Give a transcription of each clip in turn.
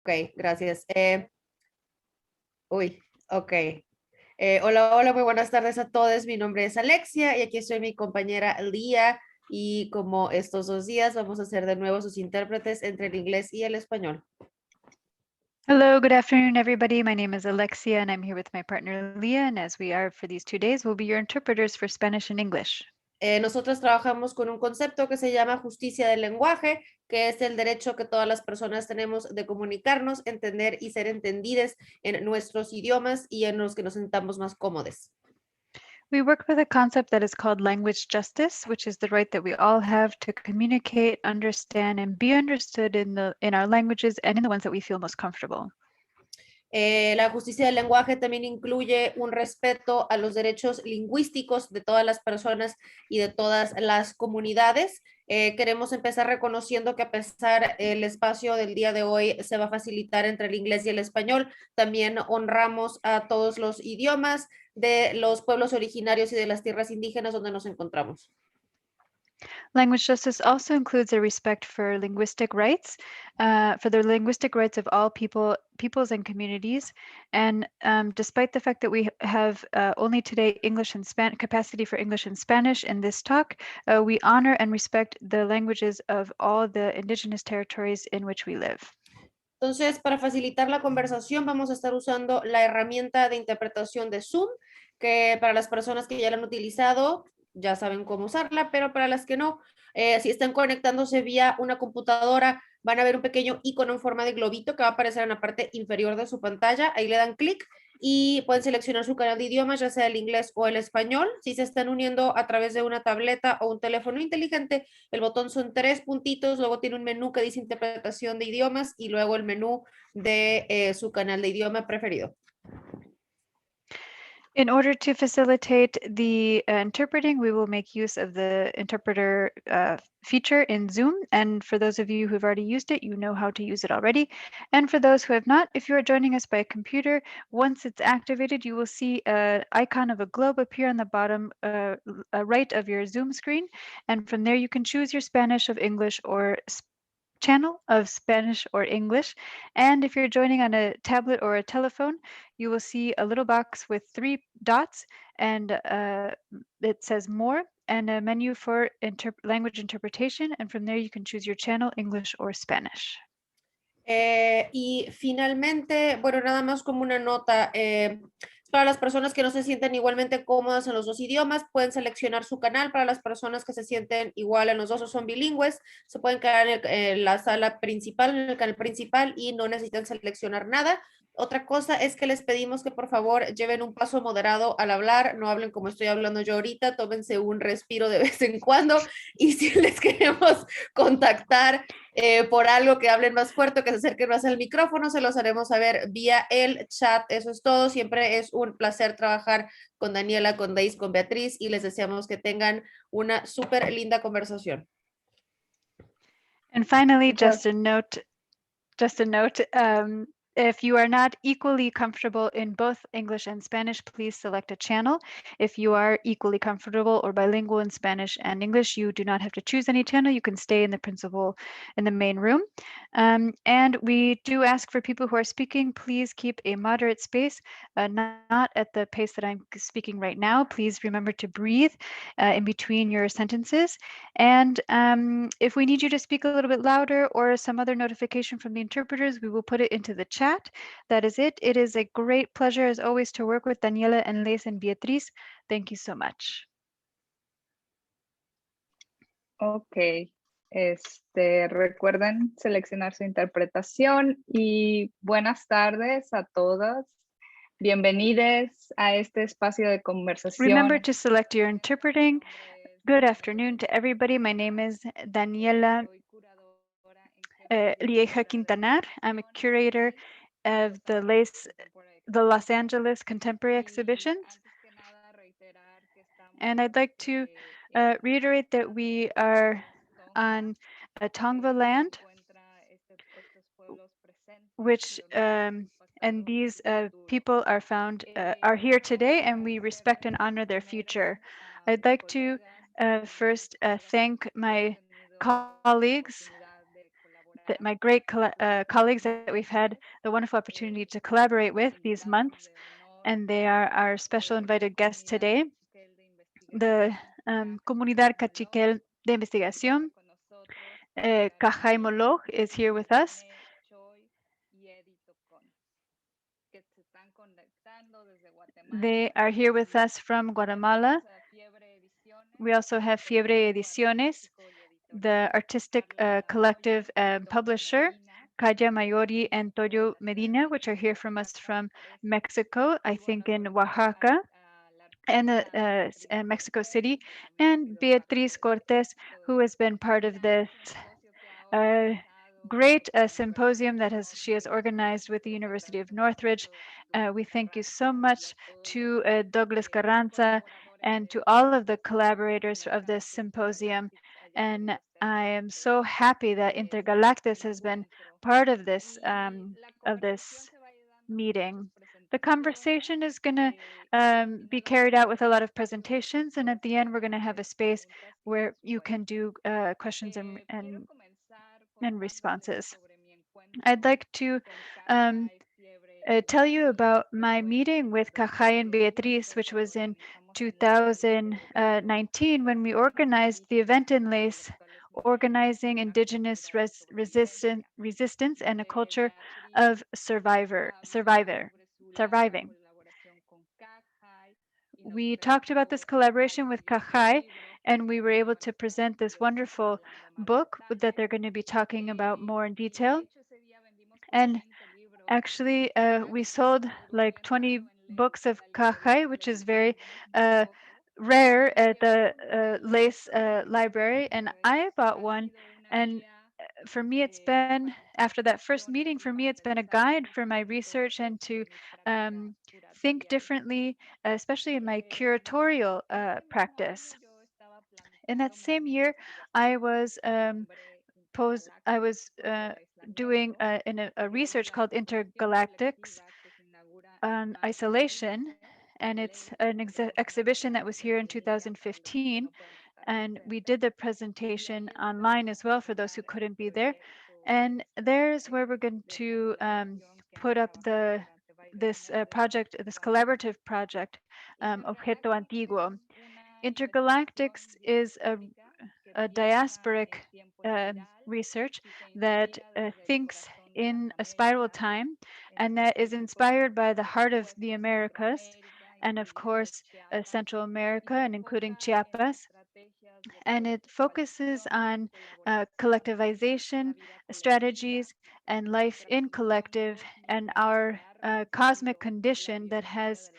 Ok, gracias. Ok. Hola, hola, muy buenas tardes a todos. Mi nombre es Alexia y aquí estoy mi compañera Lía. Y como estos 2 días vamos a hacer de nuevo sus intérpretes entre el inglés y el español. Hello, good afternoon, everybody. My name is Alexia, and I'm here with my partner Leah. And as we are for these 2 days, we'll be your interpreters for Spanish and English. Nosotros trabajamos con un concepto que se llama justicia del lenguaje, que es el derecho que todas las personas tenemos de comunicarnos, entender y ser entendidas en nuestros idiomas y en los que nos sentamos más cómodos. We work with a concept that is called language justice, which is the right that we all have to communicate, understand, and be understood in our languages and in the ones that we feel most comfortable. La justicia del lenguaje también incluye un respeto a los derechos lingüísticos de todas las personas y de todas las comunidades. Queremos empezar reconociendo que a pesar el espacio del día de hoy se va a facilitar entre el inglés y el español, también honramos a todos los idiomas de los pueblos originarios y de las tierras indígenas donde nos encontramos. Language justice also includes a respect for linguistic rights, for the linguistic rights of all peoples and communities. And despite the fact that we have only today English and capacity for English and Spanish in this talk, we honor and respect the languages of all the indigenous territories in which we live. Entonces, para facilitar la conversación, vamos a estar usando la herramienta de interpretación de Zoom, que para las personas que ya la han utilizado, ya saben cómo usarla, pero para las que no, si están conectándose vía una computadora, van a ver un pequeño icono en forma de globito que va a aparecer en la parte inferior de su pantalla. Ahí le dan clic y pueden seleccionar su canal de idiomas, ya sea el inglés o el español. Si se están uniendo a través de una tableta o un teléfono inteligente, el botón son 3 puntitos, luego tiene un menú que dice interpretación de idiomas y luego el menú de su canal de idioma preferido. In order to facilitate the interpreting, we will make use of the interpreter feature in Zoom. And for those of you who've already used it, you know how to use it already. And for those who have not, if you are joining us by computer, once it's activated, you will see an icon of a globe appear on the bottom right of your Zoom screen. And from there, you can choose your Spanish of English or channel of Spanish or English. And if you're joining on a tablet or a telephone, you will see a little box with 3 dots and it says more and a menu for language interpretation. And from there you can choose your channel, English or Spanish. Y finalmente, bueno, nada más como una nota, para las personas que no se sienten igualmente cómodas en los dos idiomas, pueden seleccionar su canal. Para las personas que se sienten igual en los dos o son bilingües, se pueden quedar en la sala principal, en el canal principal y no necesitan seleccionar nada. Otra cosa es que les pedimos que por favor lleven un paso moderado al hablar, no hablen como estoy hablando yo ahorita, tómense un respiro de vez en cuando y si les queremos contactar por algo que hablen más fuerte, que se acerquen más al micrófono, se los haremos saber vía el chat. Eso es todo. Siempre es un placer trabajar con Daniela, con Deis, con Beatriz y les deseamos que tengan una súper linda conversación. And finally, just a note, if you are not equally comfortable in both English and Spanish, please select a channel. If you are equally comfortable or bilingual in Spanish and English, you do not have to choose any channel. You can stay in the main room. And we do ask for people who are speaking, please keep a moderate space, not at the pace that I'm speaking right now. Please remember to breathe in between your sentences. And if we need you to speak a little bit louder or some other notification from the interpreters, we will put it into the chat. That is it. It is a great pleasure, as always, to work with Daniela and Lieja and Beatriz. Thank you so much. Ok. Recuerden seleccionar su interpretación y buenas tardes a todas. Bienvenidos a este espacio de conversación. Remember to select your interpreting. Good afternoon to everybody. My name is Daniela Lieja Quintanar. I'm a curator of the Los Angeles Contemporary Exhibitions. And I'd like to reiterate that we are on a Tongva land, which and these people are here today, and we respect and honor their future. I'd like to first thank my colleagues my great colleagues that we've had the wonderful opportunity to collaborate with these months, and they are our special invited guests today, the Comunidad Kaqchikel de Investigación. Kaqjay Moloj is here with us. They are here with us from Guatemala. We also have FIEBRE Ediciones, the artistic collective publisher, Kaya Mayori and Toyo Medina, which are here from us from Mexico, I think in Oaxaca and Mexico City, and Beatriz Cortez, who has been part of this great symposium that she has organized with the University of Northridge. We thank you so much to Douglas Carranza and to all of the collaborators of this symposium. And I am so happy that Intergalactix has been part of this meeting. The conversation is going to be carried out with a lot of presentations, and at the end we're going to have a space where you can do questions and responses. I'd like to tell you about my meeting with Kaqjay and Beatriz, which was in 2019 when we organized the event in Lace, organizing indigenous resistance and a culture of surviving. We talked about this collaboration with Kaqjay, and we were able to present this wonderful book that they're going to be talking about more in detail. And actually, we sold like 20 books of Kaqjay, which is very rare at the Lace library. And I bought one. And for me, it's been, after that first meeting, for me, it's been a guide for my research and to think differently, especially in my curatorial practice. In that same year, I was doing a research called Intergalactix on isolation, and it's an exhibition that was here in 2015, and we did the presentation online as well for those who couldn't be there. And there's where we're going to put up this project, this collaborative project, Objeto Antiguo. Intergalactix is a diasporic research that thinks in a spiral time, and that is inspired by the heart of the Americas, and of course Central America, and including Chiapas. And it focuses on collectivization strategies and life in collective, and our cosmic condition that has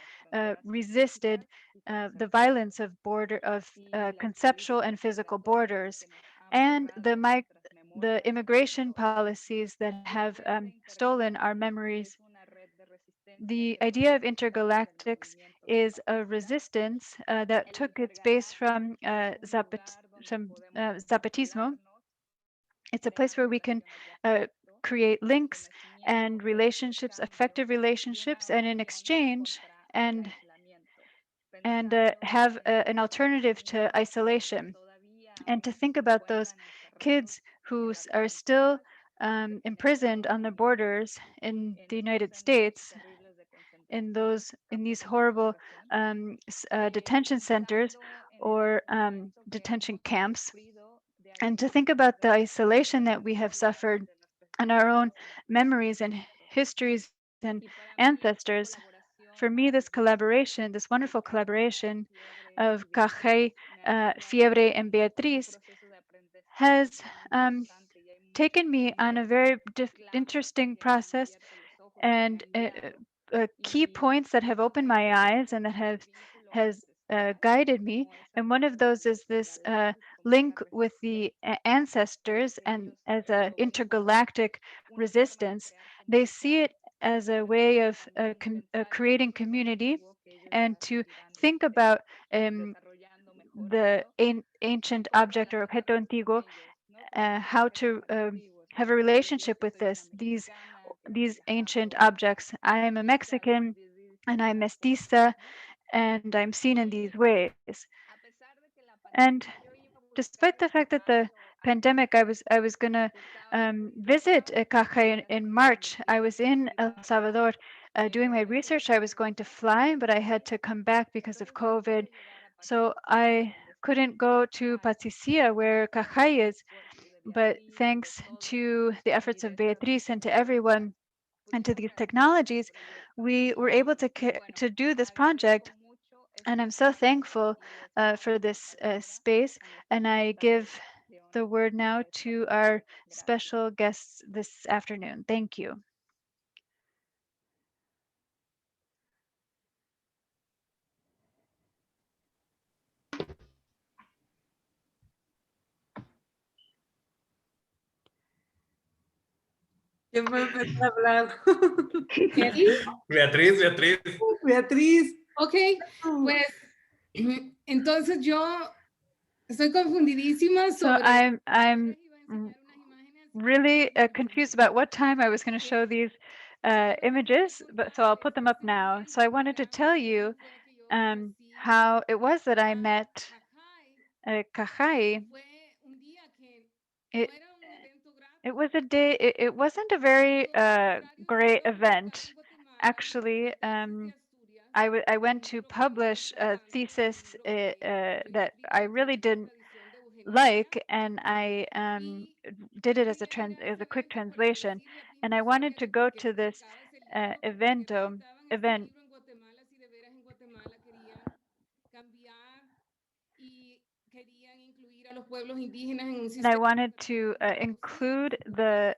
resisted the violence of conceptual and physical borders, and the immigration policies that have stolen our memories. The idea of intergalactics is a resistance that took its base from Zapatismo. It's a place where we can create links and relationships, effective relationships, and in exchange, and have an alternative to isolation. And to think about those kids who are still imprisoned on the borders in the United States, in these horrible detention centers or detention camps, and to think about the isolation that we have suffered and our own memories and histories and ancestors. For me, this collaboration, this wonderful collaboration of Kaqjay, FIEBRE, and Beatriz has taken me on a very interesting process, and key points that have opened my eyes and that has guided me. And one of those is this link with the ancestors and as an intergalactic resistance. They see it as a way of creating community and to think about the ancient object or objeto antiguo, how to have a relationship with these ancient objects. I am a Mexican and I'm mestiza, and I'm seen in these ways. And despite the fact that the pandemic, I was gonna visit Kaqjay in March. I was in El Salvador doing my research. I was going to fly, but I had to come back because of COVID. So I couldn't go to Patzicía where Kaqjay is. But thanks to the efforts of Beatriz and to everyone and to these technologies, we were able to do this project. And I'm so thankful for this space. And I give the word now to our special guests this afternoon. Thank you. ¿Quién va a empezar a hablar? Beatriz. Beatriz. Ok, pues entonces yo estoy confundidísima So sobre... I'm really confused about what time I was going to show these images, but so I'll put them up now. So I wanted to tell you how it was that I met Kaqjay. It was a day, it wasn't a very great event. Actually, I went to publish a thesis that I really didn't like, and I did it as a quick translation, and I wanted to go to this event. And I wanted to include the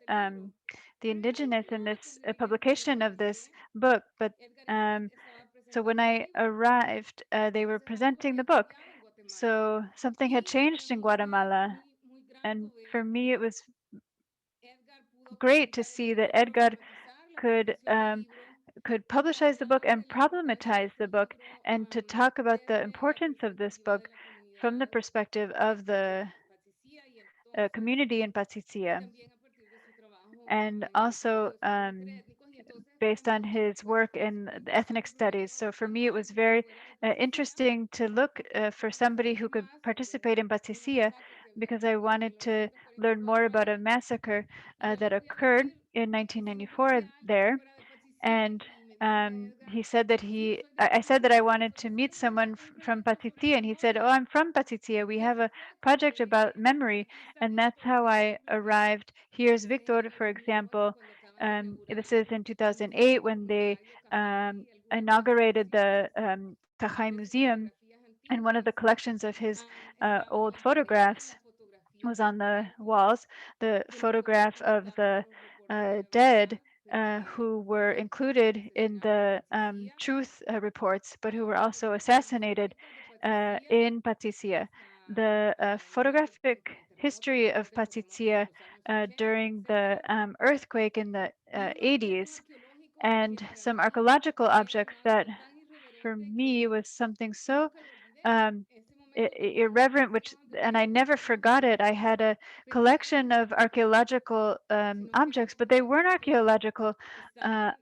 indigenous in this publication of this book, but so when I arrived, they were presenting the book. So something had changed in Guatemala, and for me it was great to see that Edgar could publicize the book and problematize the book, and to talk about the importance of this book from the perspective of the community in Patzicía, and also based on his work in ethnic studies. So for me, it was very interesting to look for somebody who could participate in Patzicía, because I wanted to learn more about a massacre that occurred in 1994 there. And he said that I said that I wanted to meet someone from Patzicía, and he said, "Oh, I'm from Patzicía. We have a project about memory," and that's how I arrived. Here's Victor, for example. This is in 2008 when they inaugurated the Kaqjay Museum, and one of the collections of his old photographs was on the walls. The photograph of the dead who were included in the truth reports, but who were also assassinated in Patzicía. The photographic history of Patzicía during the earthquake in the 80s, and some archaeological objects that for me was something so irreverent, and I never forgot it. I had a collection of archaeological objects, but they weren't archaeological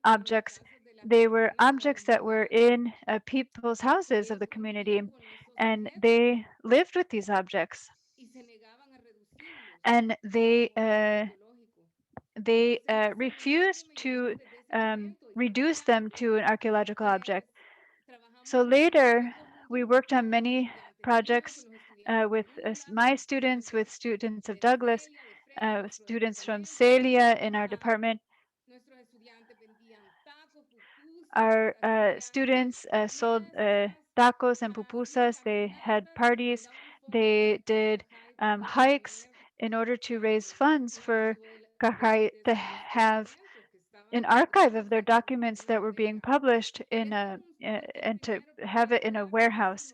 objects. They were objects that were in people's houses of the community, and they lived with these objects, and they refused to reduce them to an archaeological object. So later, we worked on many projects with my students, with students of Douglas, students from Celia in our department. Our students sold tacos and pupusas. They had parties. They did hikes in order to raise funds for Kaqjay to have an archive of their documents that were being published in and to have it in a warehouse.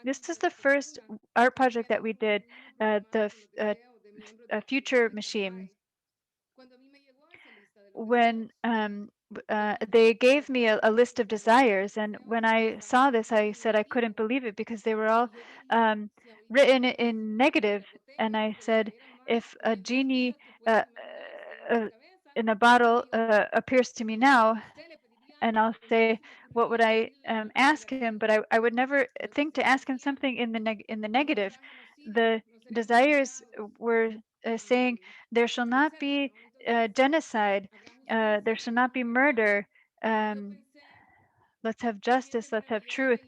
This is the first art project that we did, the future machine. When they gave me a list of desires, and when I saw this, I said I couldn't believe it, because they were all written in negative. And I said, if a genie in a bottle appears to me now, and I'll say, what would I ask him? But I would never think to ask him something in the negative. The desires were saying there shall not be genocide, there shall not be murder, let's have justice, let's have truth.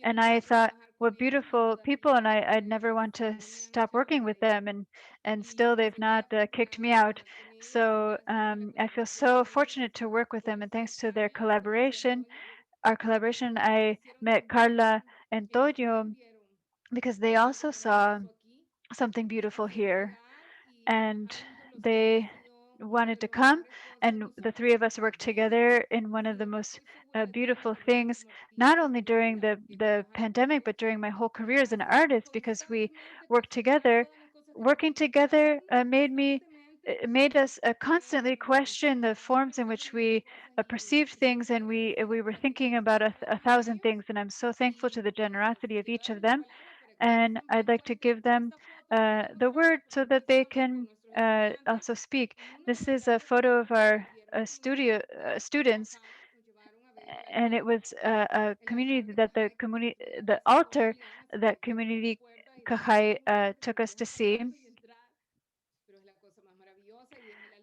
And I thought, what beautiful people, and I'd never want to stop working with them, and still they've not kicked me out. So I feel so fortunate to work with them, and thanks to their collaboration, I met Carla and Toyo because they also saw something beautiful here, and they wanted to come, and the three of us worked together in one of the most beautiful things, not only during the pandemic, but during my whole career as an artist, because we worked together. Working together made us constantly question the forms in which we perceived things, and we were thinking about a thousand things, and I'm so thankful to the generosity of each of them. And I'd like to give them the word so that they can also speak. This is a photo of our students, and it was a community that the altar that community Kaqjay took us to see.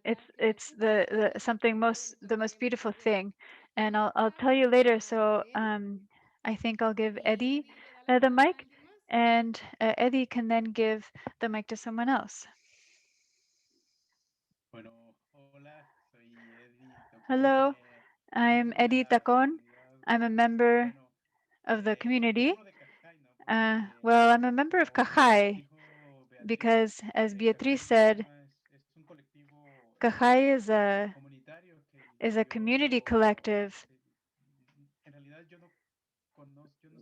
It's the something the most beautiful thing, and I'll tell you later. So I think I'll give Eddie the mic, and Eddie can then give the mic to someone else. Hello, I'm Eddie Tacon. I'm a member of the community. Well, I'm a member of Kaqjay because, as Beatriz said, Kaqjay is a community collective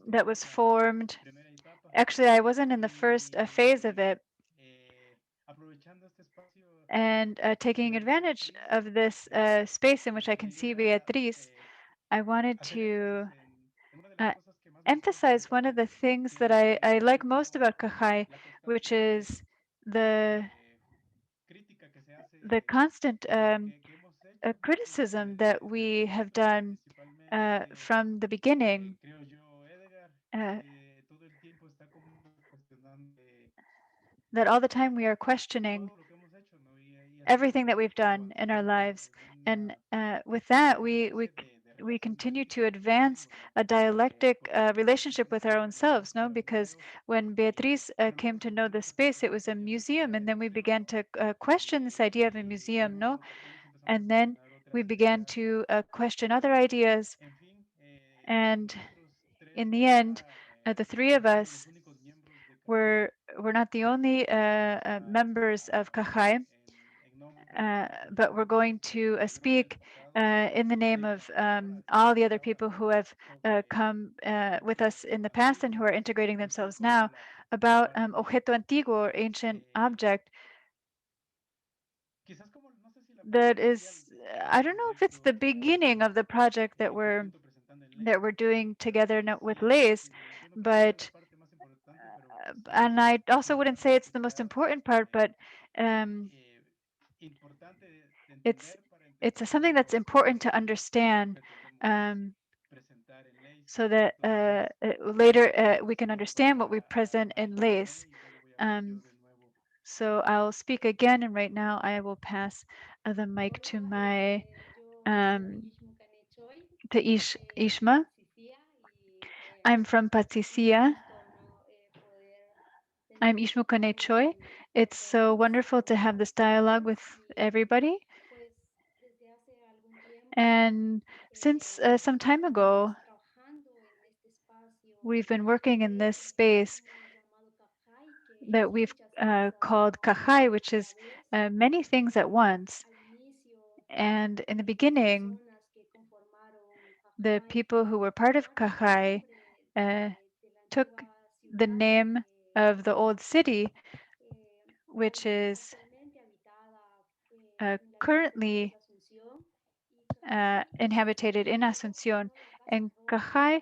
that was formed. Actually, I wasn't in the first phase of it. And taking advantage of this space in which I can see Beatriz, I wanted to emphasize one of the things that I like most about Kaqjay, which is the constant criticism that we have done from the beginning. That all the time we are questioning everything that we've done in our lives, and with that we continue to advance a dialectic relationship with our own selves, no? Because when Beatriz came to know the space, it was a museum, and then we began to question this idea of a museum, no? And then we began to question other ideas, and in the end, the three of us were not the only members of Kaqjay, but we're going to speak in the name of all the other people who have come with us in the past and who are integrating themselves now, about Objeto Antiguo, or ancient object, that is, I don't know if it's the beginning of the project that we're doing together with Lace, but and I also wouldn't say it's the most important part, but it's something that's important to understand, so that later we can understand what we present in Lace. So I'll speak again, and right now I will pass the mic to my to Ishma. I'm from Patzicía. I'm Ishmu Choi. It's so wonderful to have this dialogue with everybody. And since some time ago, we've been working in this space that we've called Kaqjay, which is many things at once. And in the beginning, the people who were part of Kaqjay took the name of the old city, which is currently inhabited in Asunción, and Kaqjay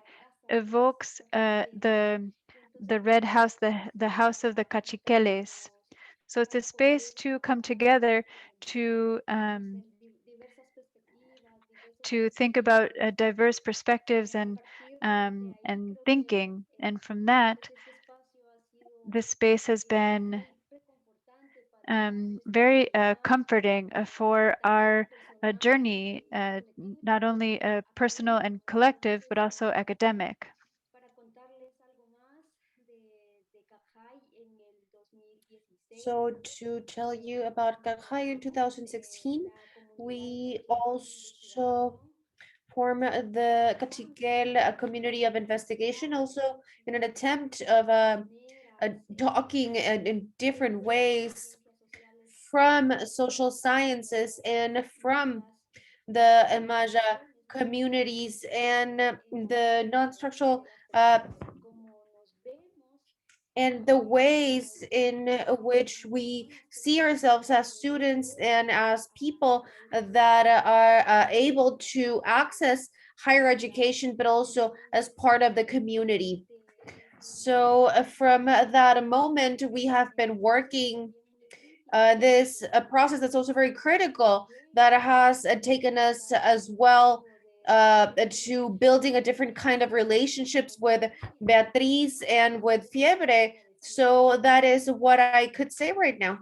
evokes the red house, the house of the Kaqchikeles. So it's a space to come together to think about diverse perspectives and thinking, and from that, this space has been very comforting for our journey, not only personal and collective, but also academic. So to tell you about Kaqjay in 2016, we also form the Kaqchikel Community of Investigation, also in an attempt of talking in different ways from social sciences and from the Maya communities and the non-structural and the ways in which we see ourselves as students and as people that are able to access higher education, but also as part of the community. So from that moment, we have been working this process that's also very critical that has taken us as well to building a different kind of relationships with Beatriz and with FIEBRE. So that is what I could say right now.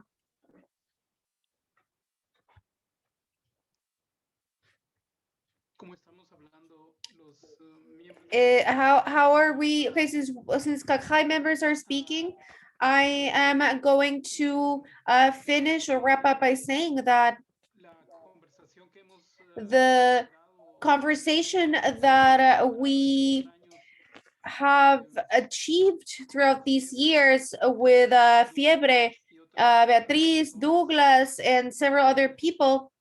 How are we? Okay, since Kaqjay members are speaking, I am going to finish or wrap up by saying that the conversation that we have achieved throughout these years with FIEBRE, Beatriz, Douglas, and several other people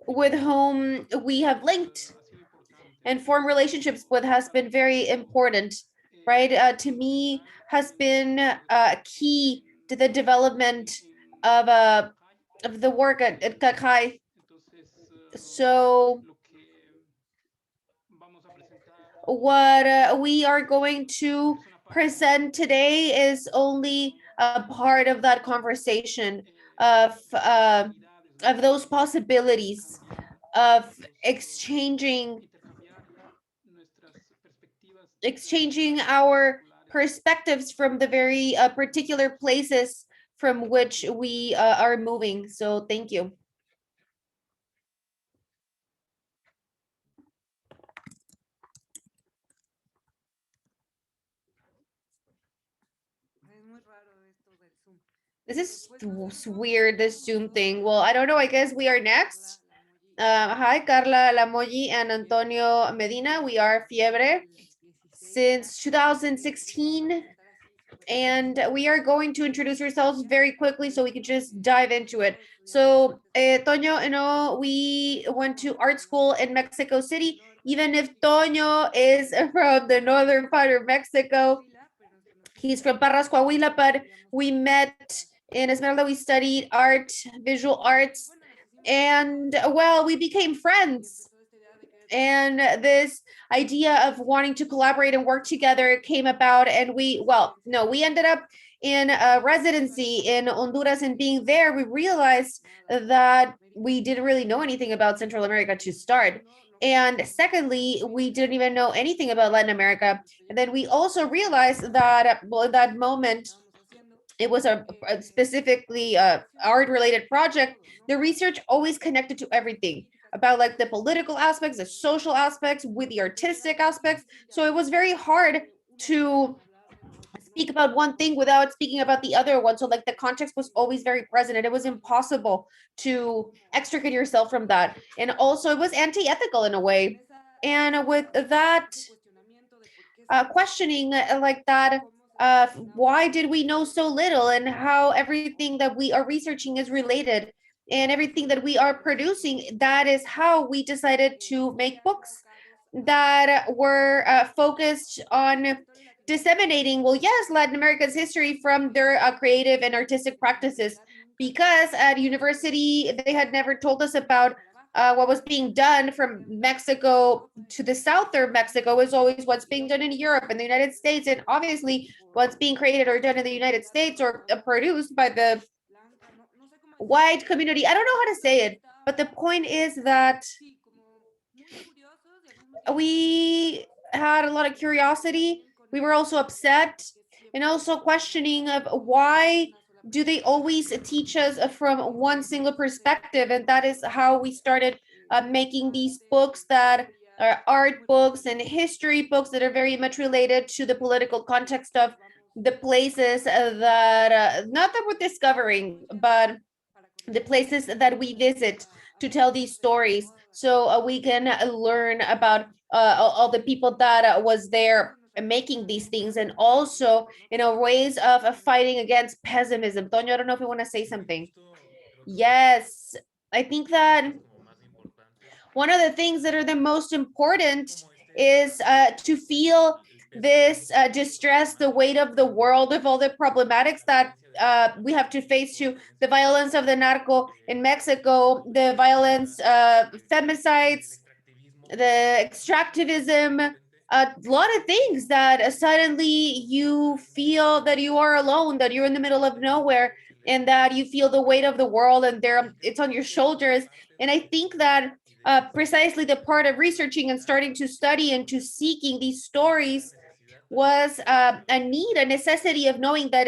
with whom we have linked and formed relationships with has been very important, right? To me, has been key to the development of the work at Kaqjay. So what we are going to present today is only a part of that conversation of those possibilities of exchanging our perspectives from the very particular places from which we are moving. So thank you. This is weird, this Zoom thing. Well, I don't know. I guess we are next. Hi, Carla Lamoyi and Antonio Medina. We are FIEBRE since 2016. And we are going to introduce ourselves very quickly so we can just dive into it. So, Toño, we went to art school in Mexico City. Even if Toño is from the northern part of Mexico, he's from Parras, Coahuila, but we met in Esmeralda. We studied art, visual arts, and well, we became friends. And this idea of wanting to collaborate and work together came about, and we ended up in a residency in Honduras, and being there, we realized that we didn't really know anything about Central America to start. And secondly, we didn't even know anything about Latin America. And then we also realized that, well, at that moment, it was a specifically art related project. The research always connected to everything about like the political aspects, the social aspects, with the artistic aspects. So it was very hard to speak about one thing without speaking about the other one. So like the context was always very present, and it was impossible to extricate yourself from that. And also it was anti-ethical in a way. And with that questioning like that, why did we know so little, and how everything that we are researching is related, and everything that we are producing, that is how we decided to make books that were focused on disseminating, well, yes, Latin America's history from their creative and artistic practices, because at university they had never told us about what was being done from Mexico to the south of Mexico. Is always what's being done in Europe and the United States, and obviously what's being created or done in the United States or produced by the white community. I don't know how to say it, but the point is that we had a lot of curiosity. We were also upset and also questioning of why do they always teach us from one single perspective? And that is how we started making these books that are art books and history books that are very much related to the political context of the places that, not that we're discovering, but the places that we visit to tell these stories, so we can learn about all the people that was there making these things, and also ways of fighting against pessimism. Toño, I don't know if you want to say something. Yes, I think that one of the things that are the most important is to feel this distress, the weight of the world, of all the problematics that we have to face, to the violence of the narco in Mexico, the violence, femicides, the extractivism, a lot of things that suddenly you feel that you are alone, that you're in the middle of nowhere, and that you feel the weight of the world, and it's on your shoulders. And I think that precisely the part of researching and starting to study and to seeking these stories was a need, a necessity of knowing that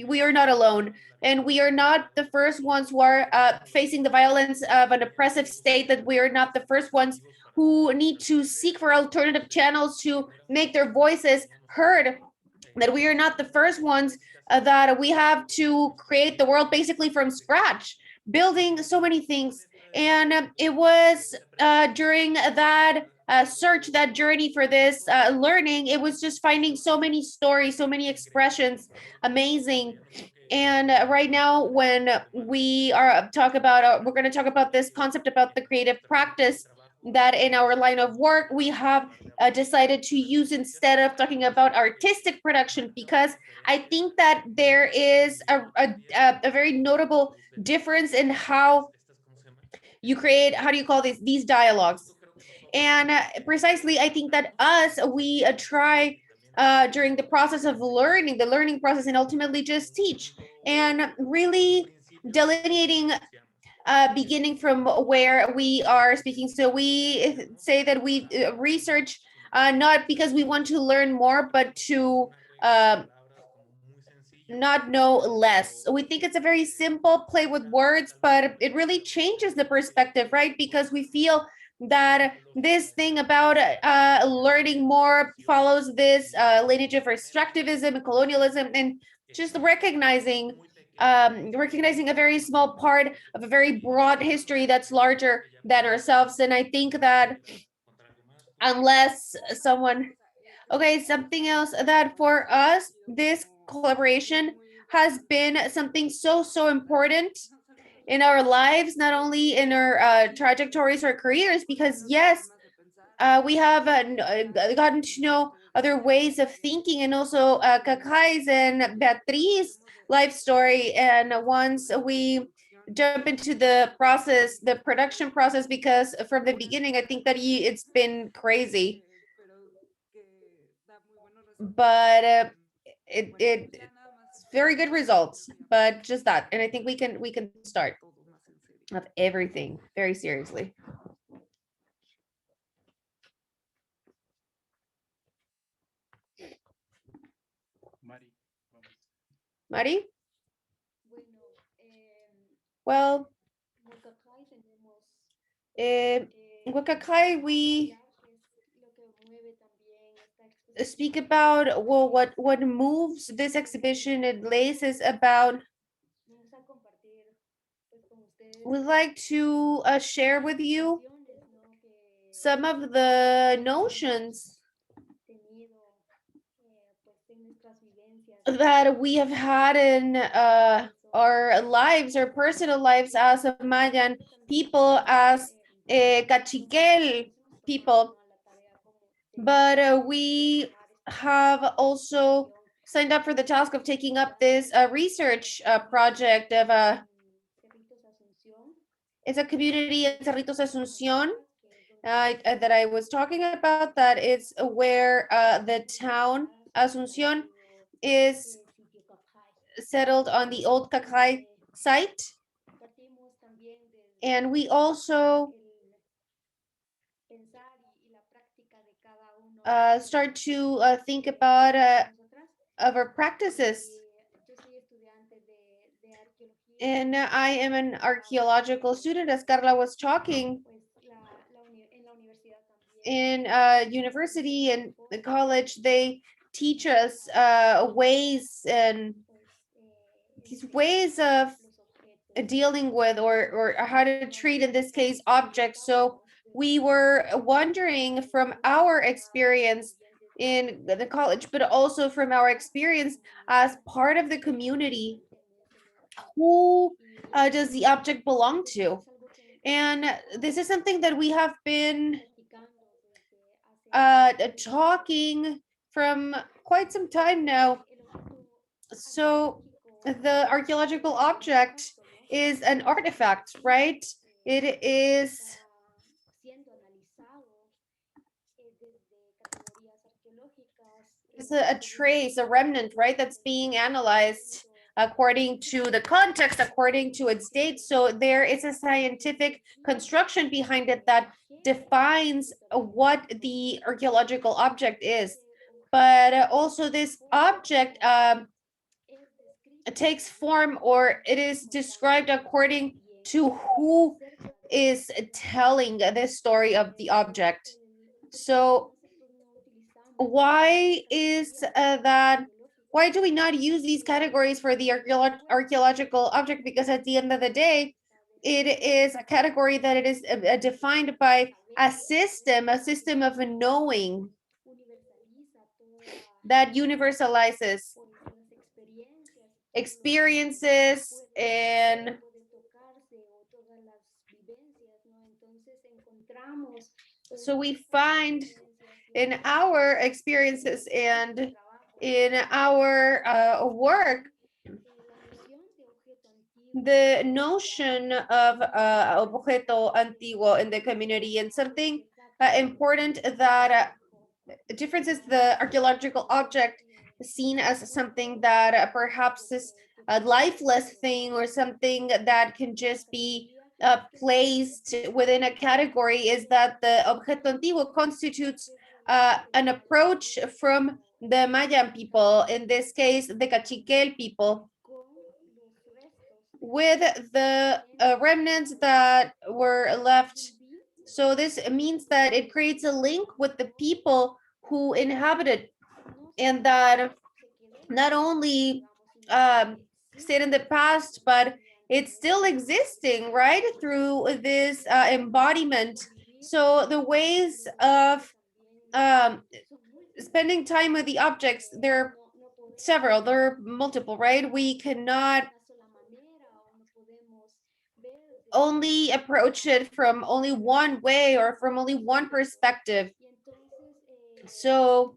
we are not alone, and we are not the first ones who are facing the violence of an oppressive state, that we are not the first ones who need to seek for alternative channels to make their voices heard, that we are not the first ones that we have to create the world basically from scratch, building so many things. And it was during that search, that journey for this learning, it was just finding so many stories, so many expressions, amazing. And right now, when we are we're going to talk about this concept about the creative practice, that in our line of work we have decided to use instead of talking about artistic production, because I think that there is a very notable difference in how you create, how do you call these dialogues. And precisely, I think that we try during the process of learning, the learning process, and ultimately just teach, and really delineating beginning from where we are speaking. So we say that we research not because we want to learn more, but to not know less. We think it's a very simple play with words, but it really changes the perspective, right? Because we feel that this thing about learning more follows this lineage of extractivism and colonialism, and just recognizing a very small part of a very broad history that's larger than ourselves. And I think that unless someone, okay, something else that for us, this collaboration has been something so important in our lives, not only in our trajectories or careers, because yes, we have gotten to know other ways of thinking, and also Kaqjay's and Beatriz life story. And once we jump into the process, the production process, because from the beginning, I think that it's been crazy, but it's very good results. But just that, and I think we can start of everything very seriously. Mari? Well, in Kaqjay, we speak about, well, what moves this exhibition. It lays about, we'd like to share with you some of the notions that we have had in our lives, our personal lives as a Mayan people, as Kaqchikel people. But we have also signed up for the task of taking up this research project of it's a community in Cerritos Asunción that I was talking about, that is where the town Asunción is settled on the old Kaqjay site. And we also start to think about of our practices. And I am an archaeological student, as Carla was talking. In university and the college, they teach us ways and these ways of dealing with or how to treat, in this case, objects. So we were wondering from our experience in the college, but also from our experience as part of the community, who does the object belong to? And this is something that we have been talking from quite some time now. So the archaeological object is an artifact, right? It is a trace, a remnant, right? That's being analyzed according to the context, according to its date. So there is a scientific construction behind it that defines what the archaeological object is. But also this object takes form, or it is described according to who is telling the story of the object. So why is that? Why do we not use these categories for the archaeological object? Because at the end of the day, it is a category that it is defined by a system of knowing that universalizes experiences and so we find in our experiences and in our work the notion of Objeto Antiguo in the community, and something important that differences the archaeological object seen as something that perhaps is a lifeless thing or something that can just be placed within a category, is that the Objeto Antiguo constitutes an approach from the Mayan people, in this case, the Kaqchikel people, with the remnants that were left. So this means that it creates a link with the people who inhabited, and that not only stayed in the past, but it's still existing, right, through this embodiment. So the ways of spending time with the objects, there are several, there are multiple, right? We cannot only approach it from only one way or from only one perspective. So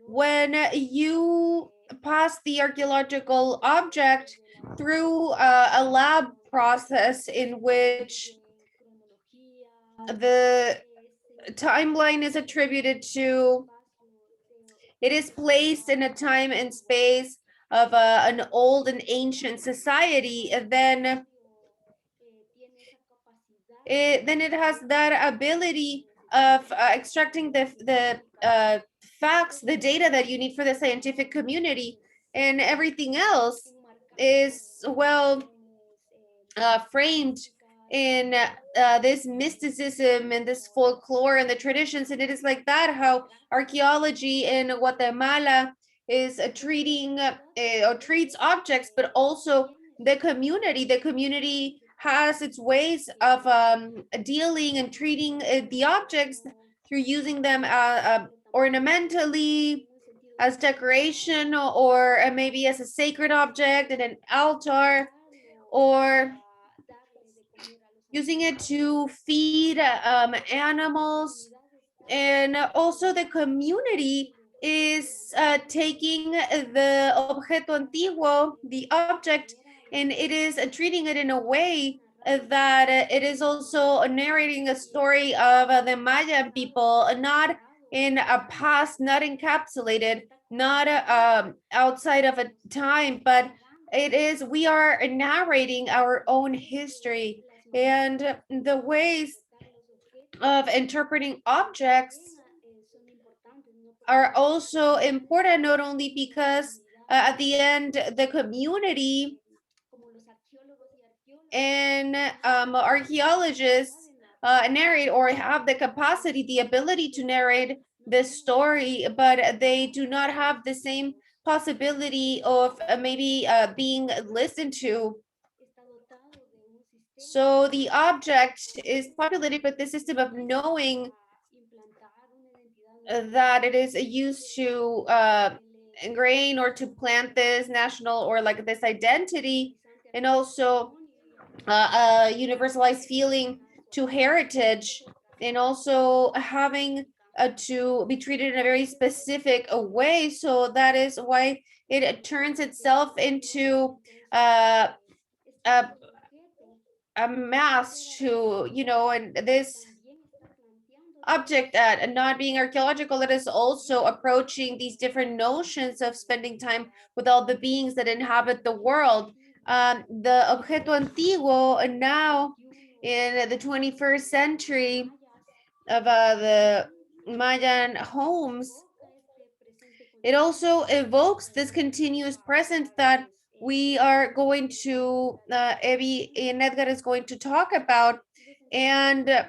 when you pass the archaeological object through a lab process in which the timeline is attributed to, it is placed in a time and space of an old and ancient society, and then it has that ability of extracting the facts, the data that you need for the scientific community, and everything else is well framed in this mysticism and this folklore and the traditions. And it is like that how archaeology in Guatemala is treating or treats objects, but also the community. The community has its ways of dealing and treating the objects through using them ornamentally, as decoration, or maybe as a sacred object in an altar, or using it to feed animals. And also the community is taking the Objeto Antiguo, the object, and it is treating it in a way that it is also narrating a story of the Mayan people, not in a past, not encapsulated, not outside of a time, but it is, we are narrating our own history. And the ways of interpreting objects are also important, not only because at the end, the community and archaeologists narrate or have the capacity, the ability to narrate this story, but they do not have the same possibility of maybe being listened to. So the object is populated with the system of knowing that it is used to ingrain or to plant this national or like this identity, and also a universalized feeling to heritage, and also having to be treated in a very specific way. So that is why it turns itself into a mass to, you know, and this object at not being archaeological, it is also approaching these different notions of spending time with all the beings that inhabit the world. The Objeto Antiguo now in the 21st century of the Mayan homes, it also evokes this continuous present that we are going to, Evi and Edgar is going to talk about, and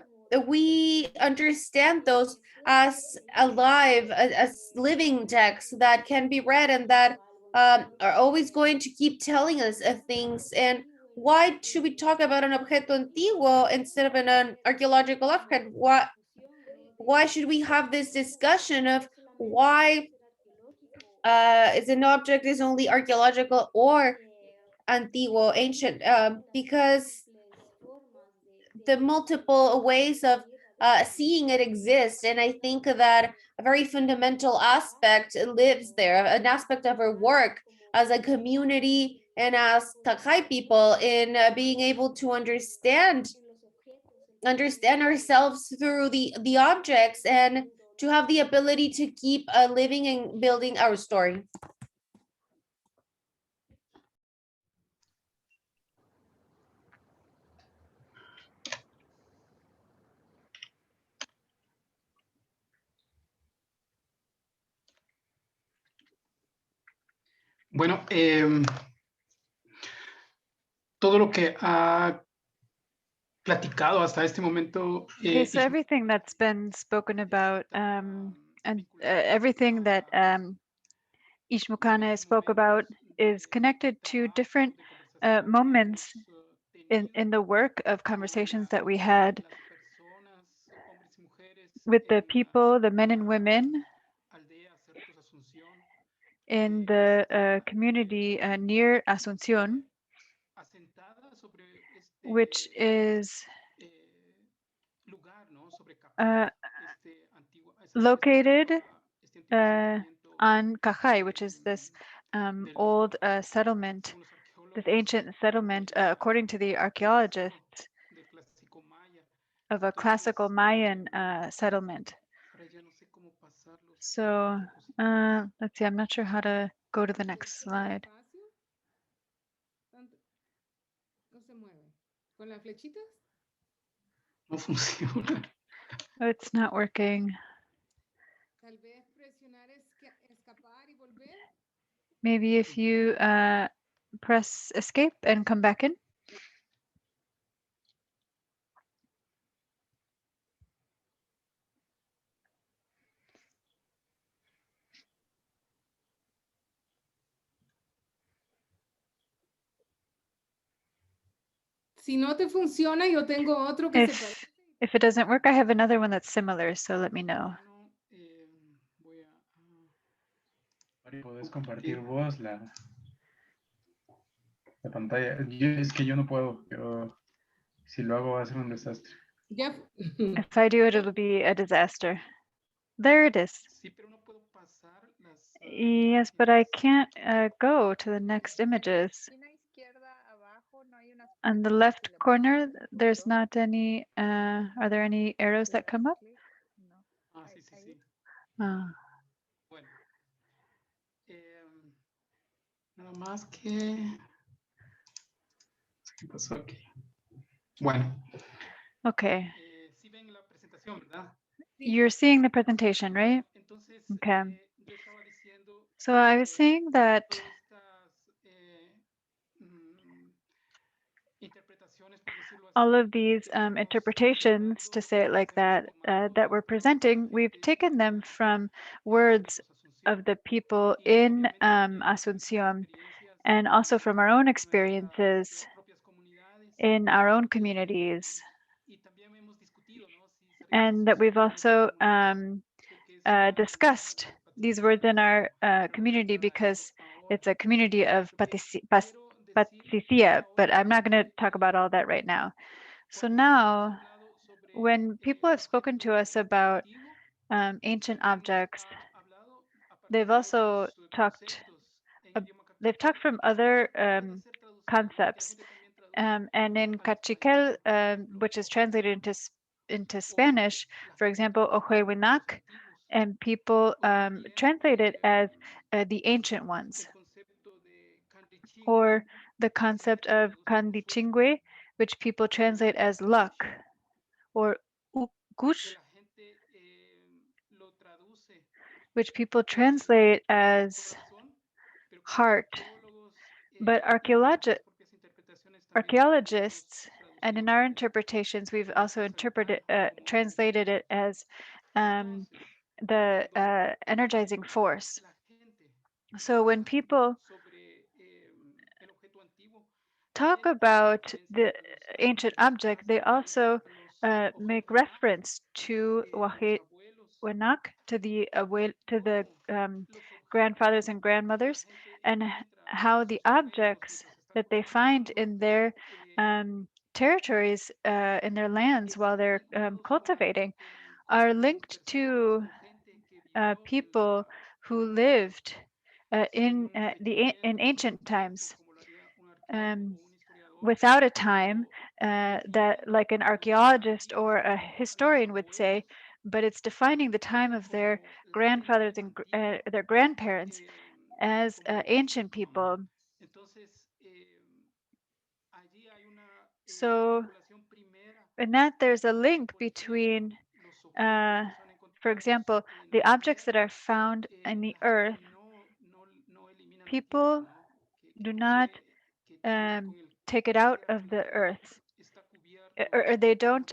we understand those as alive, as living texts that can be read and that are always going to keep telling us things. And why should we talk about an objeto antiguo instead of an archaeological object? Why should we have this discussion of why is an object is only archaeological or antiguo, ancient? Because the multiple ways of seeing it exist, and I think that a very fundamental aspect lives there, an aspect of our work as a community and as Kaqjay people in being able to understand ourselves through the objects and to have the ability to keep living and building our story. Bueno, todo lo que ha platicado hasta este momento. Okay, so everything that's been spoken about and everything that Ishmukane spoke about is connected to different moments in the work of conversations that we had with the people, the men and women in the community near Asunción, which is located on Kaqjay, which is this old settlement, this ancient settlement, according to the archaeologists, of a classical Mayan settlement. So let's see, I'm not sure how to go to the next slide. No funciona. Oh, it's not working. Maybe if you press escape and come back in. Si no te funciona, yo tengo otro que se parece. If it doesn't work, I have another one that's similar, so let me know. ¿Puedes compartir vos la pantalla? Es que yo no puedo, pero si lo hago va a ser un desastre. Ya. If I do it, it'll be a disaster. There it is. Yes, but I can't go to the next images. On the left corner, there's not any, are there any arrows that come up? Sí. Bueno, nada más que... ¿Qué pasó aquí? Bueno. Okay. Sí ven la presentación, ¿verdad? You're seeing the presentation, right? Okay. So I was saying that all of these interpretations, to say it like that, that we're presenting, we've taken them from words of the people in Asunción, and also from our own experiences in our own communities, and that we've also discussed these words in our community because it's a community of Patzicía, but I'm not going to talk about all that right now. So now, when people have spoken to us about ancient objects, they've also talked. They've talked from other concepts, and in Kaqchikel, which is translated into Spanish, for example, Ojewinak, and people translate it as the ancient ones, or the concept of Candichingwe, which people translate as luck, or Ukush, which people translate as heart. But archaeologists, and in our interpretations, we've also translated it as the energizing force. So when people talk about the ancient object, they also make reference to Wanak, to the grandfathers and grandmothers, and how the objects that they find in their territories, in their lands while they're cultivating, are linked to people who lived in ancient times, without a time that, like an archaeologist or a historian would say, but it's defining the time of their grandfathers and their grandparents as ancient people. So in that, there's a link between, for example, the objects that are found in the earth. People do not take it out of the earth, or they don't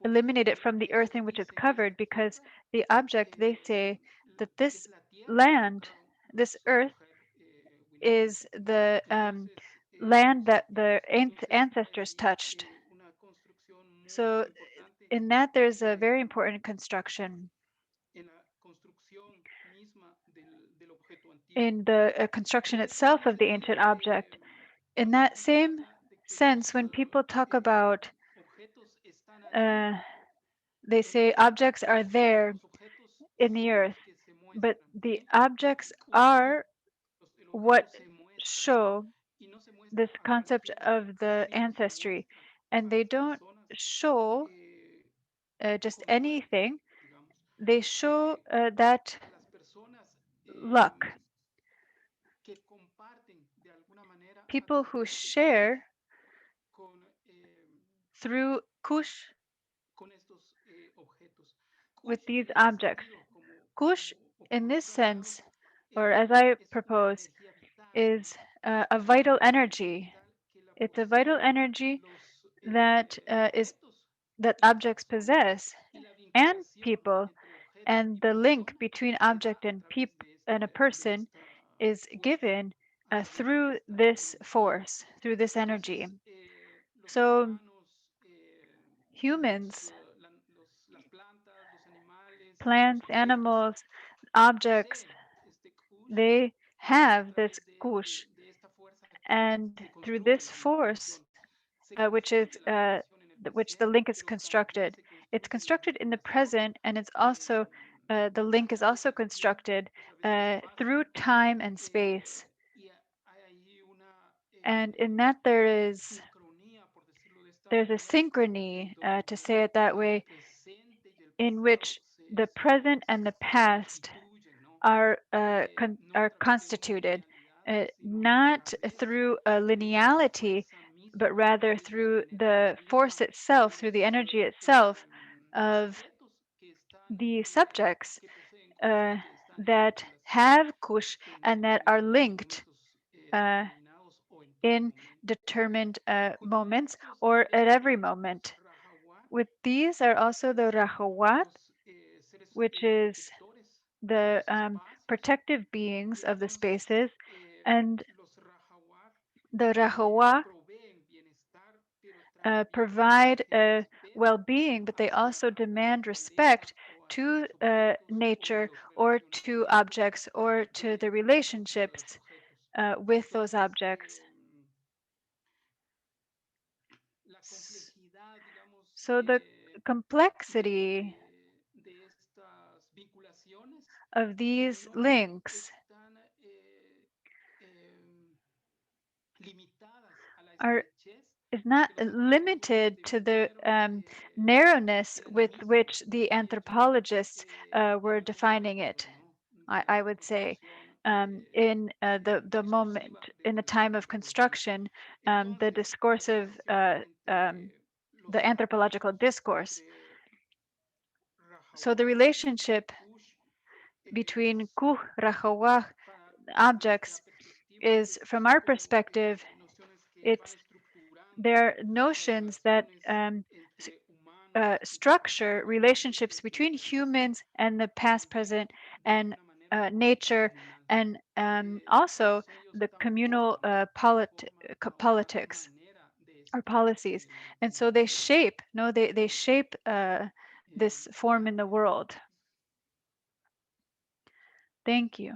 eliminate it from the earth in which it's covered, because the object, they say that this land, this earth, is the land that the ancestors touched. So in that, there's a very important construction in the construction itself of the ancient object. In that same sense, when people talk about, they say objects are there in the earth, but the objects are what show this concept of the ancestry, and they don't show just anything. They show that luck. People who share through kush with these objects. Kush, in this sense, or as I propose, is a vital energy. It's a vital energy that that objects possess, and people, and the link between object and a person is given through this force, through this energy. So humans, plants, animals, objects, they have this kush, and through this force, which the link is constructed. It's constructed in the present, and it's also the link is also constructed through time and space. And in that, there's a synchrony, to say it that way, in which the present and the past are constituted, not through a lineality, but rather through the force itself, through the energy itself of the subjects that have kush and that are linked in determined moments or at every moment. With these are also the rahawat, which is the protective beings of the spaces, and the rahawa provide well-being, but they also demand respect to nature or to objects or to the relationships with those objects. So the complexity of these links is not limited to the narrowness with which the anthropologists were defining it, I would say. In the moment, in the time of construction, the discursive, the anthropological discourse. So the relationship between kuh, rahawa objects is, from our perspective, they're notions that structure relationships between humans and the past, present, and nature, and also the communal politics or policies. And so they shape, they shape this form in the world. Thank you.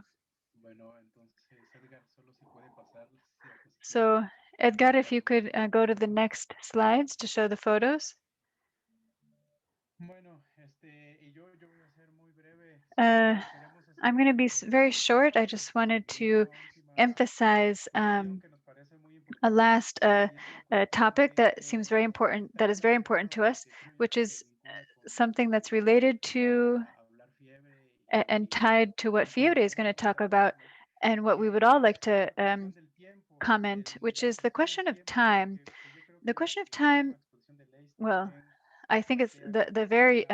So Edgar, if you could go to the next slides to show the photos. I'm going to be very short. I just wanted to emphasize a last topic that seems very important, that is very important to us, which is something that's related to and tied to what FIEBRE is going to talk about and what we would all like to comment, which is the question of time. The question of time, well, I think it's the very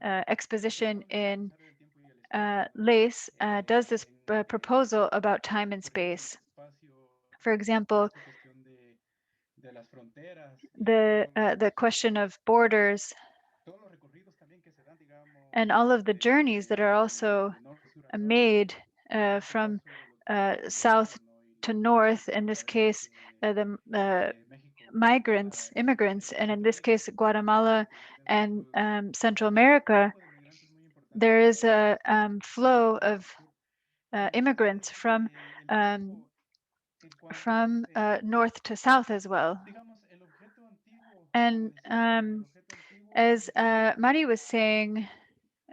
exposition in Lace does this proposal about time and space. For example, the question of borders and all of the journeys that are also made from south to north, in this case, the immigrants, and in this case, Guatemala and Central America, there is a flow of immigrants from north to south as well. And as Mari was saying,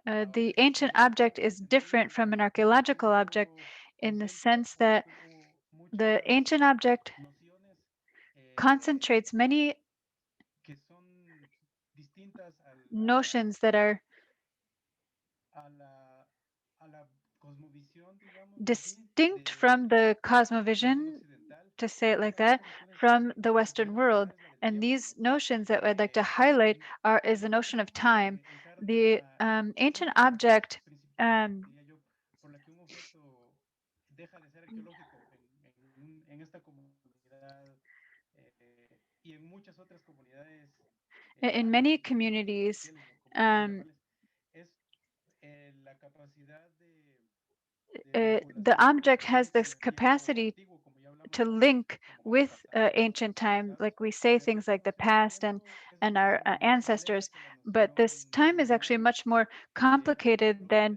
the ancient object is different from an archaeological object in the sense that the ancient object concentrates many notions that are distinct from the cosmovision, to say it like that, from the Western world. And these notions that I'd like to highlight is the notion of time. The ancient object in many communities, the object has this capacity to link with ancient time, like we say things like the past and our ancestors, but this time is actually much more complicated than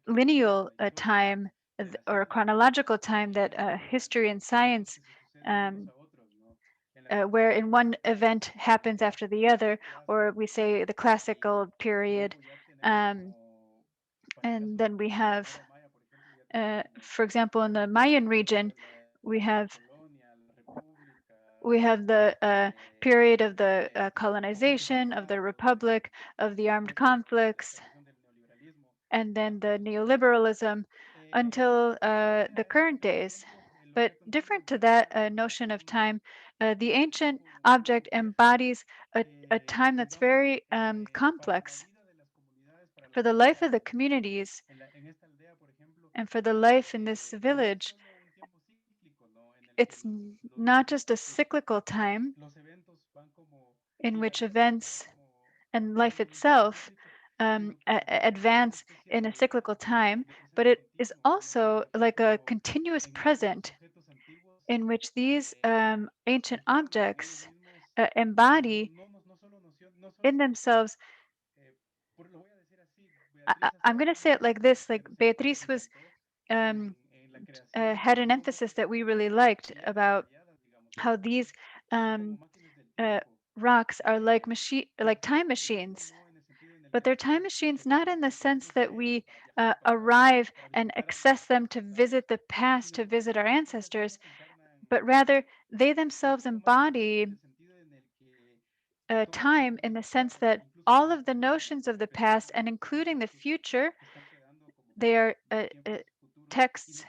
lineal time or chronological time that history and science, where in one event happens after the other, or we say the classical period, and then we have, for example, in the Mayan region, we have the period of the colonization, of the republic, of the armed conflicts, and then the neoliberalism until the current days. But different to that notion of time, the ancient object embodies a time that's very complex. For the life of the communities And for the life in this village, it's not just a cyclical time in which events and life itself advance in a cyclical time, but it is also like a continuous present in which these ancient objects embody in themselves. I'm going to say it like this, like Beatriz was had an emphasis that we really liked about how these rocks are like time machines, but they're time machines not in the sense that we arrive and access them to visit the past, to visit our ancestors, but rather they themselves embody time in the sense that all of the notions of the past and including the future, they are texts,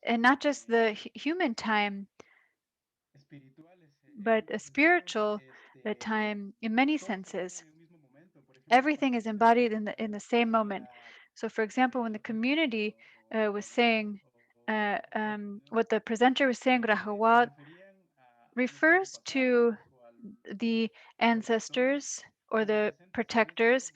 and not just the human time, but a spiritual time in many senses. Everything is embodied in the same moment. So, for example, when the community was saying what the presenter was saying, Rahawat refers to the ancestors or the protectors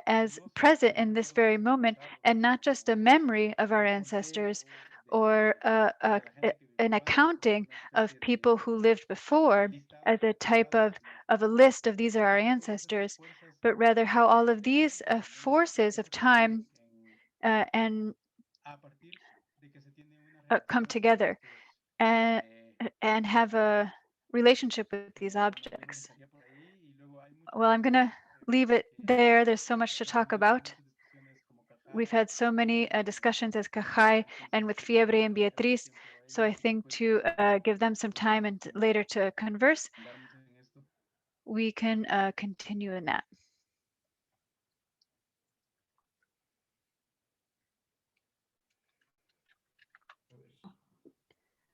as present in this very moment, and not just a memory of our ancestors or an accounting of people who lived before as a type of a list of these are our ancestors, but rather how all of these forces of time and come together and have a relationship with these objects. Well, I'm going to leave it there. There's so much to talk about. We've had so many discussions as Kaqjay and with FIEBRE and Beatriz, so I think to give them some time and later to converse, we can continue in that.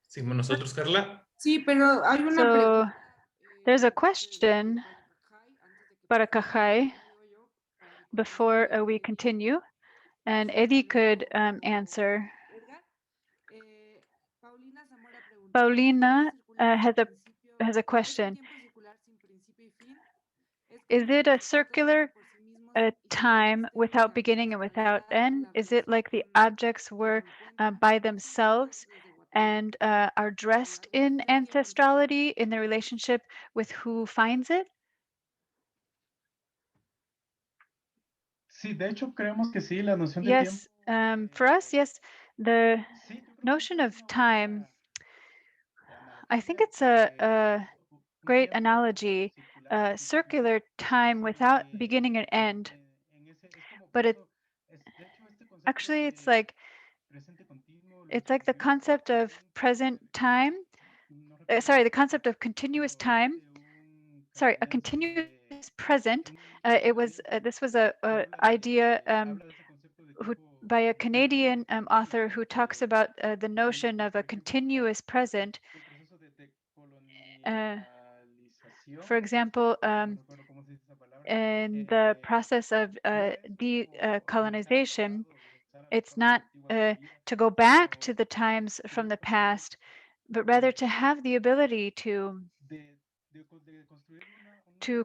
Seguimos nosotros, Carla. Sí, pero hay una So pregunta. there's a question para Kaqjay before we continue, and Eddie could answer. Paulina has a question. Is it a circular time without beginning and without end? Is it like the objects were by themselves and are dressed in ancestrality in the relationship with who finds it? Sí, de hecho creemos que sí, la noción de Yes, tiempo. for us, yes, the notion of time, I think it's a great analogy, circular time without beginning and end. But it actually, it's like the concept of present time. Sorry, the concept of continuous time. Sorry, a continuous present. This was a idea by a Canadian author who talks about the notion of a continuous present. For example, in the process of decolonization, it's not to go back to the times from the past, but rather to have the ability to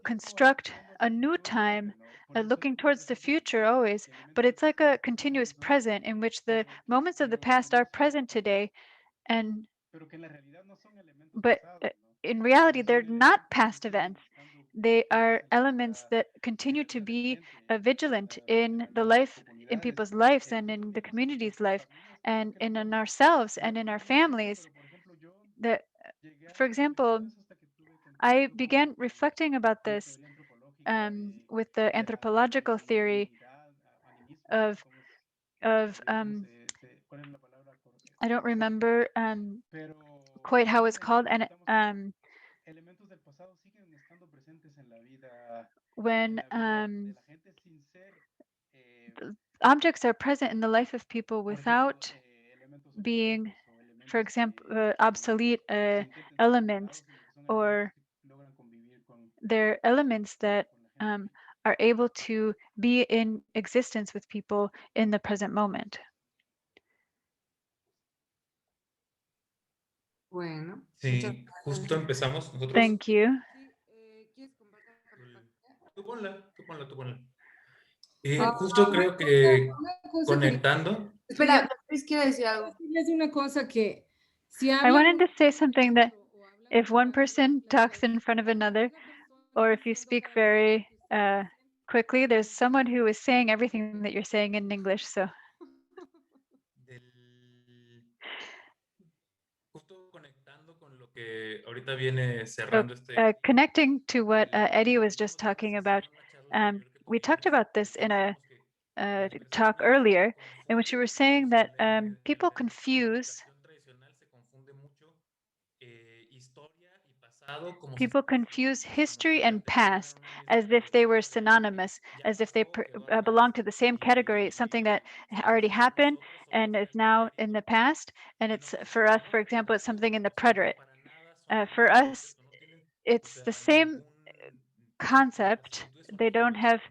construct a new time, looking towards the future always, but it's like a continuous present in which the moments of the past are present today, and but in reality they're not past events. They are elements that continue to be vigilant in the life, in people's lives and in the community's life and in ourselves and in our families. That, for example, I began reflecting about this with the anthropological theory of I don't remember quite how it's called, and when objects are present in the life of people without being, for example, obsolete elements, or they're elements that are able to be in existence with people in the present moment. Bueno. Sí, justo empezamos nosotros. Thank you. Tú ponla. una Justo creo que cosa conectando. Espera, Beatriz quiere decir algo. decirles una cosa que si I wanted to say something that if one person talks in front of another, or if you speak very quickly, there's someone who is saying everything that you're saying in English. So Justo conectando con lo que ahorita viene cerrando connecting to what Eddie was just talking about, we talked about this in a talk earlier, in which you were saying that people confuse history and past as if they were synonymous, as if they belong to the same category, something that already happened and is now in the past. And it's, for us, for example, it's something in the preterite. For us, it's the same concept. They don't have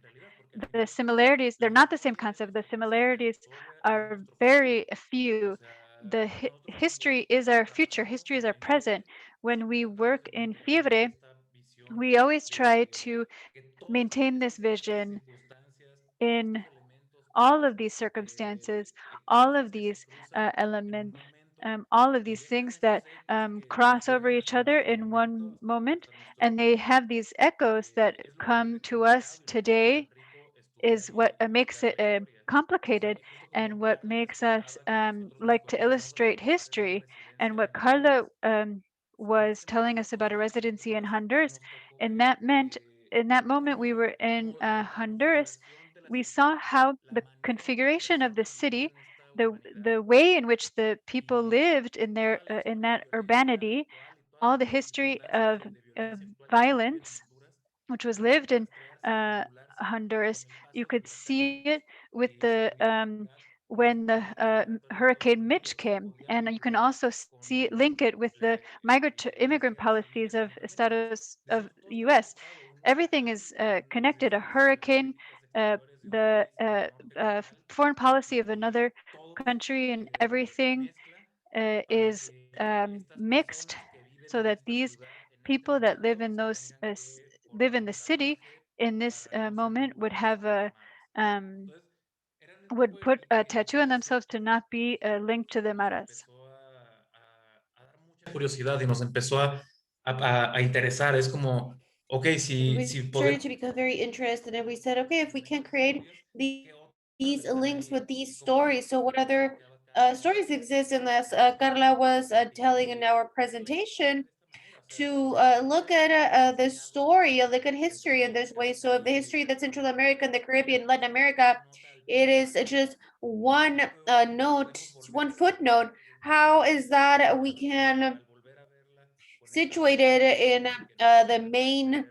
the similarities. They're not the same concept. The similarities are very few. The history is our future. History is our present. When we work in FIEBRE, we always try to maintain this vision in all of these circumstances, all of these elements, all of these things that cross over each other in one moment, and they have these echoes that come to us today is what makes it complicated, and what makes us like to illustrate history. And what Carla was telling us about a residency in Honduras, and that meant in that moment we were in Honduras, we saw how the configuration of the city, the way in which the people lived in their in that urbanity, all the history of violence which was lived in Honduras. You could see it with the when the Hurricane Mitch came, and you can also link it with the immigrant policies of status of U.S. Everything is connected. A hurricane, the foreign policy of another country, and everything is mixed, so that these people that live in those live in the city in this moment would have a would put a tattoo on themselves to not be linked to the maras. Curiosidad y nos empezó a interesar. Es como, okay, we started to become very interested, and we said, okay, if we can create these links with these stories, so what other stories exist in this? Carla was telling in our presentation to look at the story, look at history in this way. So if the history that's Central America and the Caribbean, Latin America, it is just one note, one footnote. How is that we can situate it in the main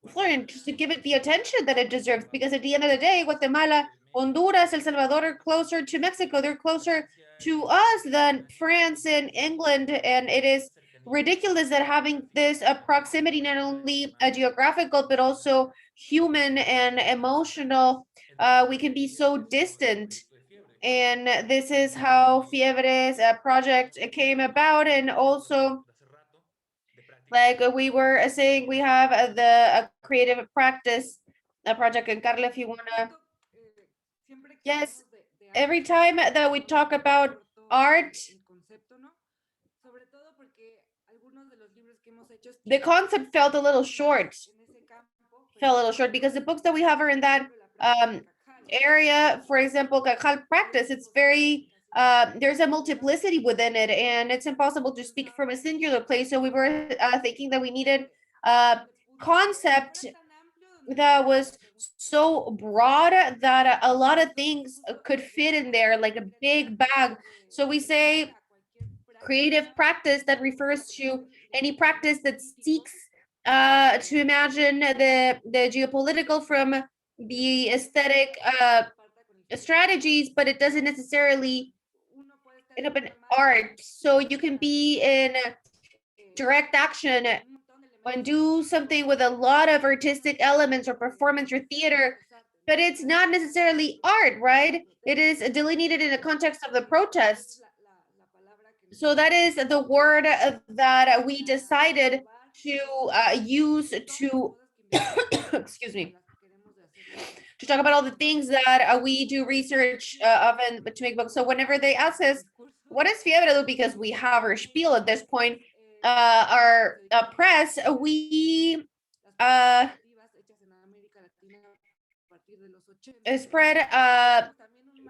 Florian, just to give it the attention that it deserves? Because at the end of the day, Guatemala, Honduras, El Salvador are closer to Mexico. They're closer to us than France and England, and it is ridiculous that having this proximity, not only geographical but also human and emotional, we can be so distant. And this is how Fiebre's project came about. And also, like we were saying, we have the creative practice project. And Carla, if you wanna, yes, every time that we talk about art, the concept felt a little short. Because the books that we have are in that area. For example, Kaqchikel practice, it's very there's a multiplicity within it, and it's impossible to speak from a singular place. So we were thinking that we needed a concept that was so broad that a lot of things could fit in there, like a big bag. So we say creative practice that refers to any practice that seeks to imagine the geopolitical from the aesthetic strategies, but it doesn't necessarily end up in art. So you can be in direct action and do something with a lot of artistic elements or performance or theater, but it's not necessarily art, right? It is delineated in the context of the protest. So that is the word that we decided to use to, excuse me, to talk about all the things that we do research of and to make books. So whenever they ask us, what is FIEBRE? Because we have our spiel at this point, our press, we spread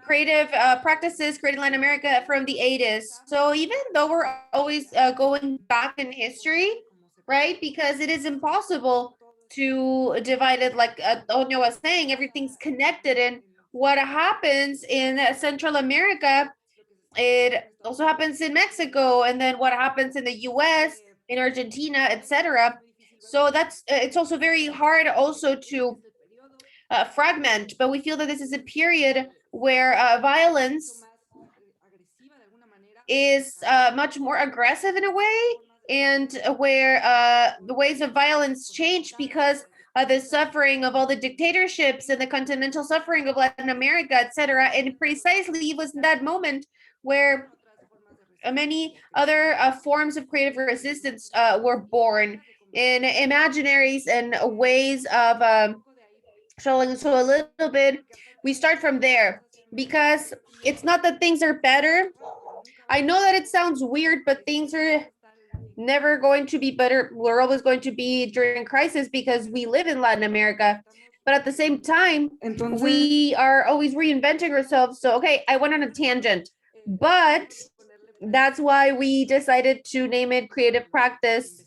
creative practices created in Latin America from the 80s. So even though we're always going back in history, right? Because it is impossible to divide it like Toño was saying, everything's connected. And what happens in Central America, it also happens in Mexico, and then what happens in the US, in Argentina, etc. So that's it's also very hard also to fragment, but we feel that this is a period where violence is much more aggressive in a way, and where the ways of violence change because the suffering of all the dictatorships and the continental suffering of Latin America, etc. And precisely it was in that moment where many other forms of creative resistance were born in imaginaries and ways of showing. So a little bit, we start from there because it's not that things are better. I know that it sounds weird, but things are never going to be better. We're always going to be during crisis because we live in Latin America. But at the same time, we are always reinventing ourselves. So, okay, I went on a tangent, but that's why we decided to name it creative practice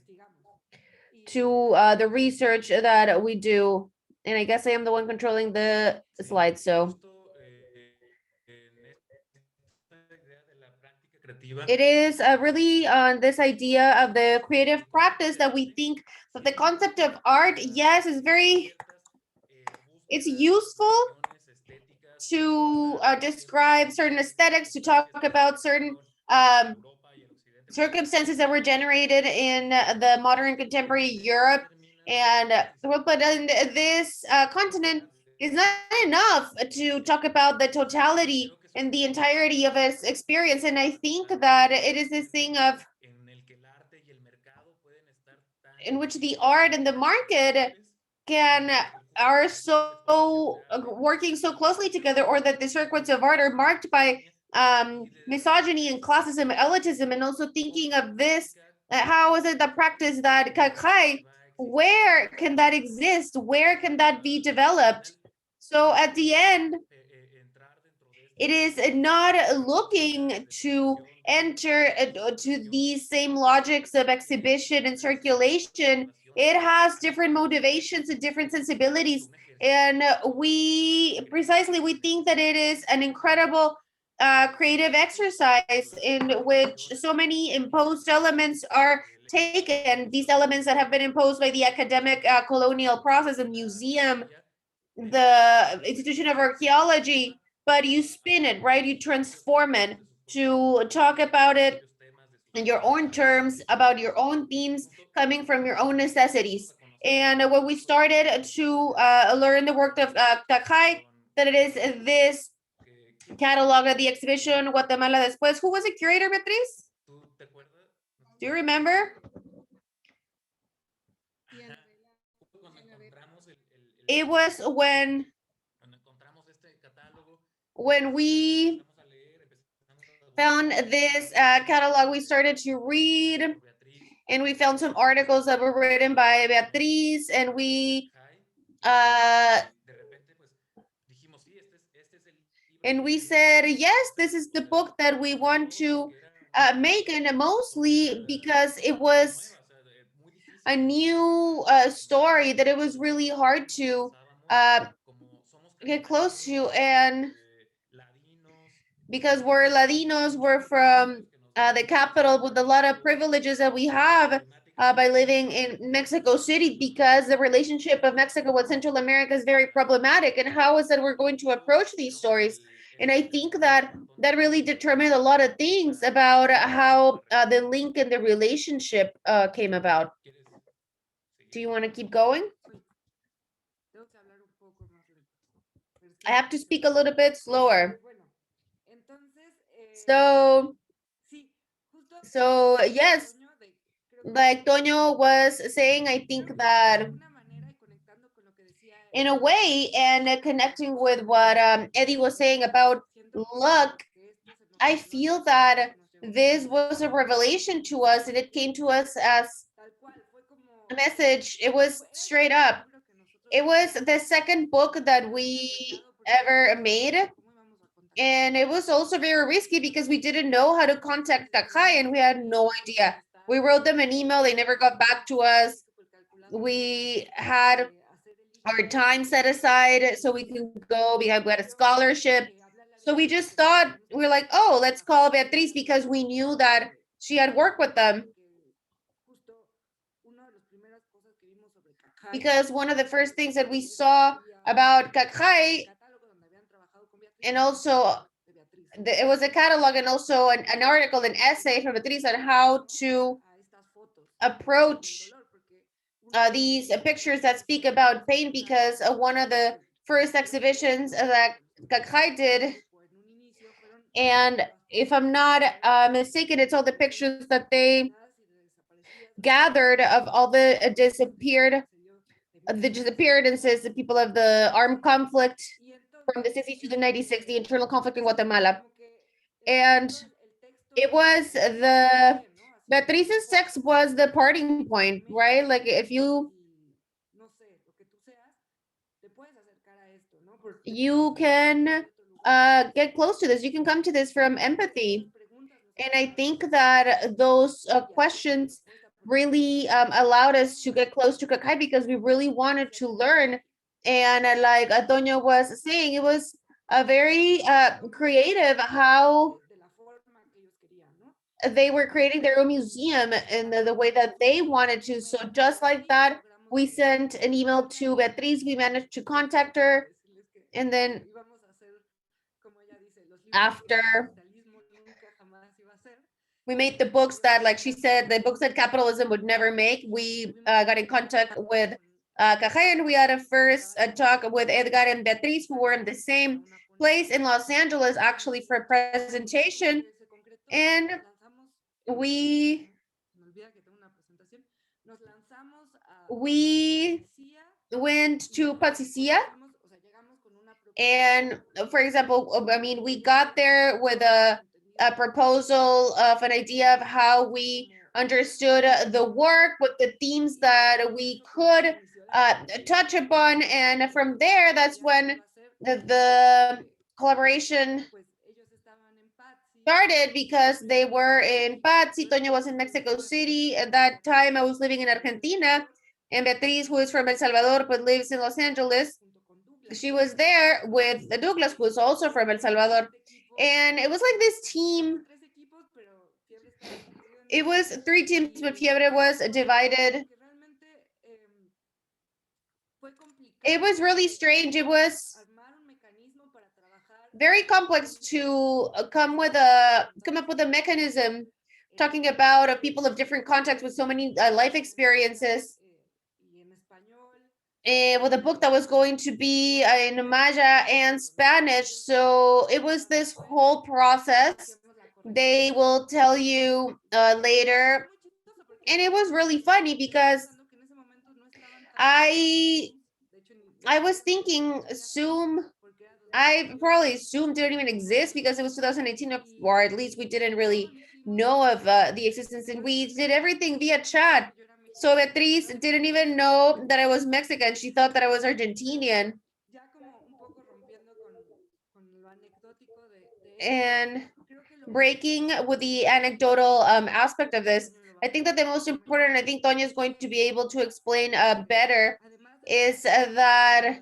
to the research that we do. And I guess I am the one controlling the slides. So it is really on this idea of the creative practice that we think that the concept of art, yes, is very, it's useful to describe certain aesthetics, to talk about certain circumstances that were generated in the modern contemporary Europe and but in this continent is not enough to talk about the totality and the entirety of its experience. And I think that it is this thing of in which the art and the market are so working so closely together, or that the circuits of art are marked by misogyny and classism, elitism, and also thinking of this, how is it the practice that Kaqjay, where can that exist? Where can that be developed? So at the end, it is not looking to enter to these same logics of exhibition and circulation. It has different motivations and different sensibilities. And we think that it is an incredible creative exercise in which so many imposed elements are taken, these elements that have been imposed by the academic colonial process and museum, the institution of archaeology, but you spin it, right? You transform it to talk about it in your own terms, about your own themes, coming from your own necessities. And when we started to learn the work of Kaqjay, that it is this catalog of the exhibition Guatemala Después. Who was the curator, Beatriz? Do you remember? It was when we found this catalog, we started to read, and we found some articles that were written by Beatriz, and we said, yes, this is the book that we want to make, and mostly because it was a new story that it was really hard to get close to, and because we're Latinos, we're from the capital with a lot of privileges that we have by living in Mexico City, because the relationship of Mexico with Central America is very problematic. And how is that we're going to approach these stories? And I think that that really determined a lot of things about how the link and the relationship came about. Do you want to keep going? I have to speak a little bit slower. So So yes, like Toño was saying, I think that in a way, and connecting with what Eddie was saying about luck, I feel that this was a revelation to us, and it came to us as a message. It was straight up. It was the second book that we ever made. And it was also very risky because we didn't know how to contact Kaqjay, and we had no idea. We wrote them an email, they never got back to us. We had our time set aside so we can go. We had a scholarship. So we just thought, we were like, oh, let's call Beatriz because we knew that she had worked with them. Because one of the first things that we saw about Kaqjay, and also it was a catalog and also an article, an essay from Beatriz on how to approach these pictures that speak about pain, because one of the first exhibitions that Kaqjay did, and if I'm not mistaken, it's all the pictures that they gathered of all the disappearances, the people of the armed conflict from the 60s to the 96, the internal conflict in Guatemala. And it was Beatriz's text was the parting point, right? Like if you can get close to this, you can come to this from empathy. And I think that those questions really allowed us to get close to Kaqjay because we really wanted to learn. And like Antonio was saying, it was a very creative how they were creating their own museum in the way that they wanted to. So just like that, we sent an email to Beatriz, we managed to contact her. And then after we made the books that, like she said, the books that capitalism would never make, we got in contact with Kaqjay, and we had a first talk with Edgar and Beatriz, who were in the same place in Los Angeles, actually, for a presentation. And we went to Patzicía. And for example, I mean, we got there with a proposal of an idea of how we understood the work, with the themes that we could touch upon. And from there, that's when the collaboration started, because they were in Patsy. Toño was in Mexico City. At that time, I was living in Argentina. And Beatriz, who is from El Salvador, but lives in Los Angeles, she was there with Douglas, who is also from El Salvador. And it was like this team. It was 3 teams, but FIEBRE was divided. It was really strange. It was very complex to come up with a mechanism talking about people of different contexts with so many life experiences. With a book that was going to be in Maya and Spanish. So it was this whole process. They will tell you later. And it was really funny because I was thinking Zoom didn't even exist because it was 2018, or at least we didn't really know of the existence, and we did everything via chat. So Beatriz didn't even know that I was Mexican. She thought that I was Argentinian. And breaking with the anecdotal aspect of this, I think that the most important, I think Tonya is going to be able to explain better, is that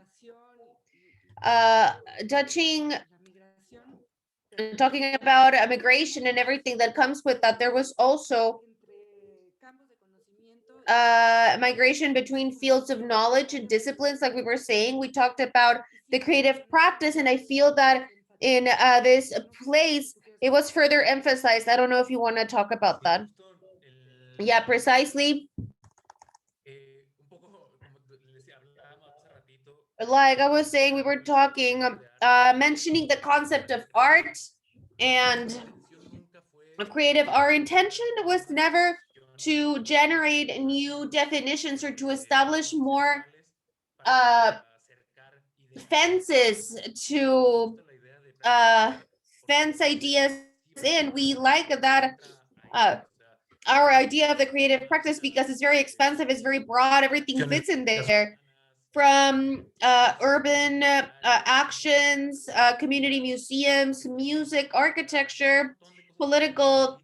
talking about immigration and everything that comes with that, there was also migration between fields of knowledge and disciplines. Like we were saying, we talked about the creative practice, and I feel that in this place, it was further emphasized. I don't know if you want to talk about that. Yeah, precisely. Like I was saying, we were talking, mentioning the concept of art, and creative. Our intention was never to generate new definitions or to establish more fences to fence ideas in. We like that our idea of the creative practice because it's very expansive, it's very broad, everything fits in there. From urban actions, community museums, music, architecture, political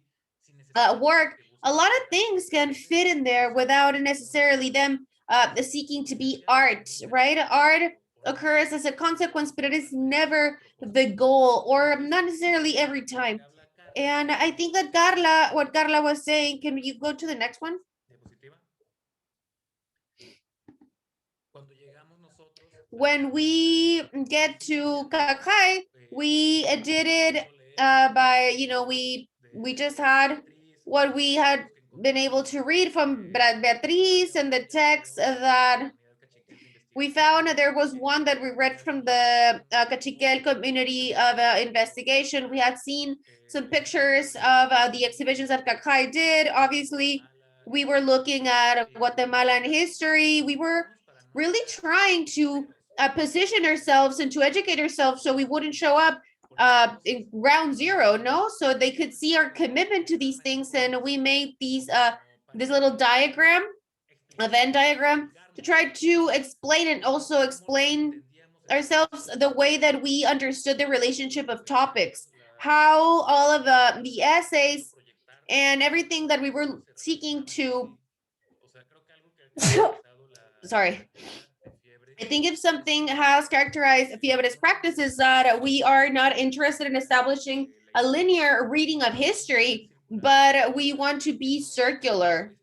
work, a lot of things can fit in there without necessarily them seeking to be art, right? Art occurs as a consequence, but it is never the goal, or not necessarily every time. And I think that what Carla was saying, can you go to the next one? When we get to Kaqjay, we did it by, we just had what we had been able to read from Beatriz and the text that we found. There was one that we read from the Kaqchikel community of investigation. We had seen some pictures of the exhibitions that Kaqjay did. Obviously, we were looking at Guatemalan history. We were really trying to position ourselves and to educate ourselves so we wouldn't show up in ground zero, no? So they could see our commitment to these things. And we made these this little diagram, a Venn diagram, to try to explain and also explain ourselves the way that we understood the relationship of topics, how all of the essays and everything that we were seeking to sorry. I think if something has characterized FIEBRE's practices, that we are not interested in establishing a linear reading of history, but we want to be circular.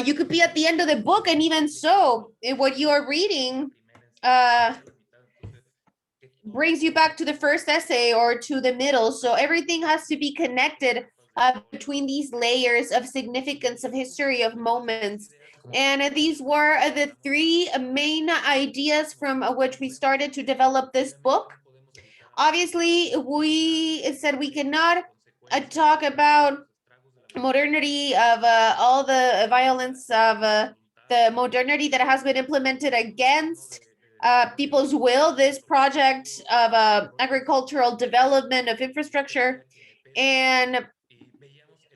You could be at the end of the book, and even so, what you are reading brings you back to the first essay or to the middle. So everything has to be connected between these layers of significance, of history, of moments. And these were the three main ideas from which we started to develop this book. Obviously, we said we cannot talk about modernity of all the violence of the modernity that has been implemented against people's will, this project of agricultural development of infrastructure, and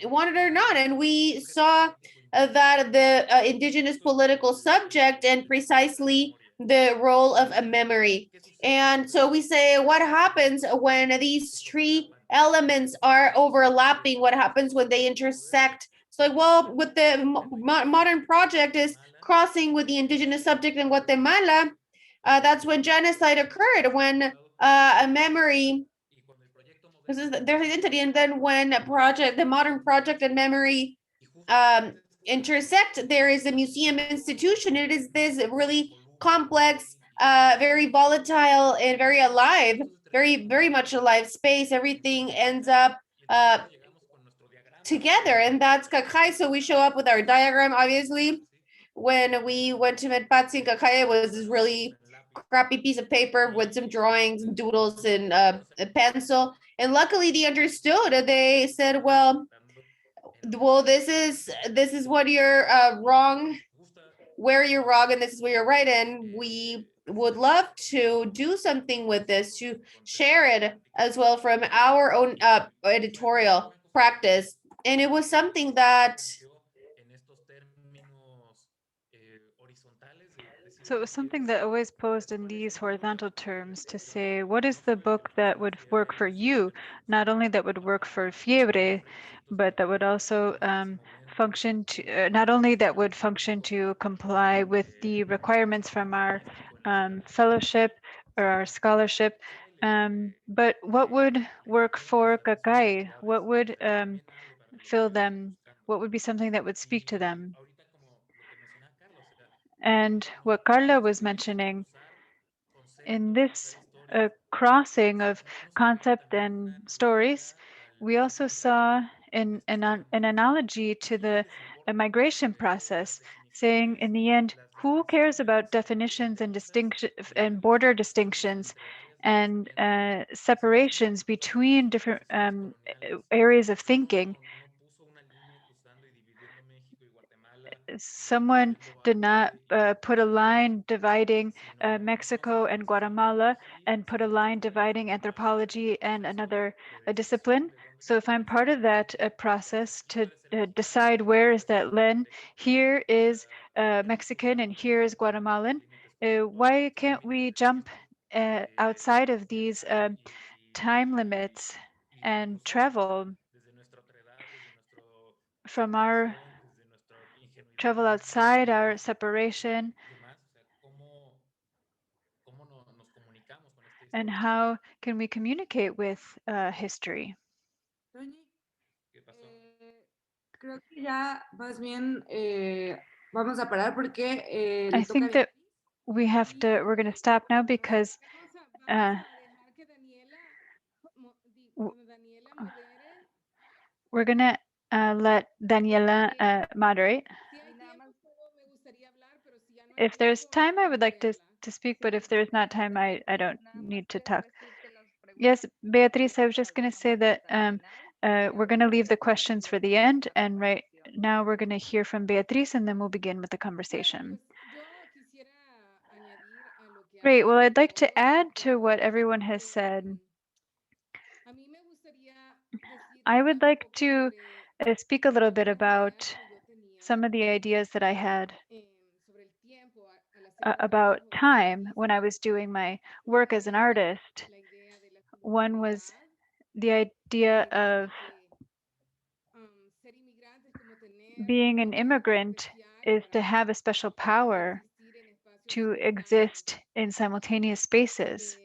want it or not. And we saw that the indigenous political subject and precisely the role of a memory. And so we say, what happens when these three elements are overlapping? What happens when they intersect? So, well, with the modern project is crossing with the indigenous subject in Guatemala. That's when genocide occurred, when a memory, this is their identity, and then when the modern project and memory intersect, there is a museum institution. It is this really complex, very volatile, and very alive, very much alive space. Everything ends up together, and that's Kaqjay. So we show up with our diagram. Obviously, when we went to Patzicía, Kaqjay, it was this really crappy piece of paper with some drawings and doodles and a pencil. And luckily, they understood. They said, "Well, this is what you're wrong, where you're wrong, and this is where you're right." And we would love to do something with this, to share it as well from our own editorial practice. And it was something that So it was something that always posed in these horizontal terms to say, what is the book that would work for you? Not only that would work for FIEBRE, but that would also function to, not only that would function to comply with the requirements from our fellowship or our scholarship, but what would work for Kaqjay? What would fill them? What would be something that would speak to them? And what Carla was mentioning, in this crossing of concept and stories, we also saw an analogy to the migration process, saying in the end, who cares about definitions and border distinctions? and separations between different areas of thinking. Someone did not put a line dividing Mexico and Guatemala and put a line dividing anthropology and another discipline. So if I'm part of that process to decide where is that line, here is Mexican and here is Guatemalan, why can't we jump outside of these time limits and travel from our travel outside our separation? And how can we communicate with history? Toñi, creo que ya más bien vamos a parar porque I le toca a think that Beatriz. we're going to stop now because we're going to let Daniela moderate. If there's time, I would like to speak, but if there's not time, I don't need to talk. Yes, Beatriz, I was just going to say that we're going to leave the questions for the end, and right now we're going to hear from Beatriz, and then we'll begin with the conversation. Great. Well, I'd like to add to what everyone has said. I would like to speak a little bit about some of the ideas that I had about time when I was doing my work as an artist. One was the idea of being an immigrant is to have a special power to exist in simultaneous spaces,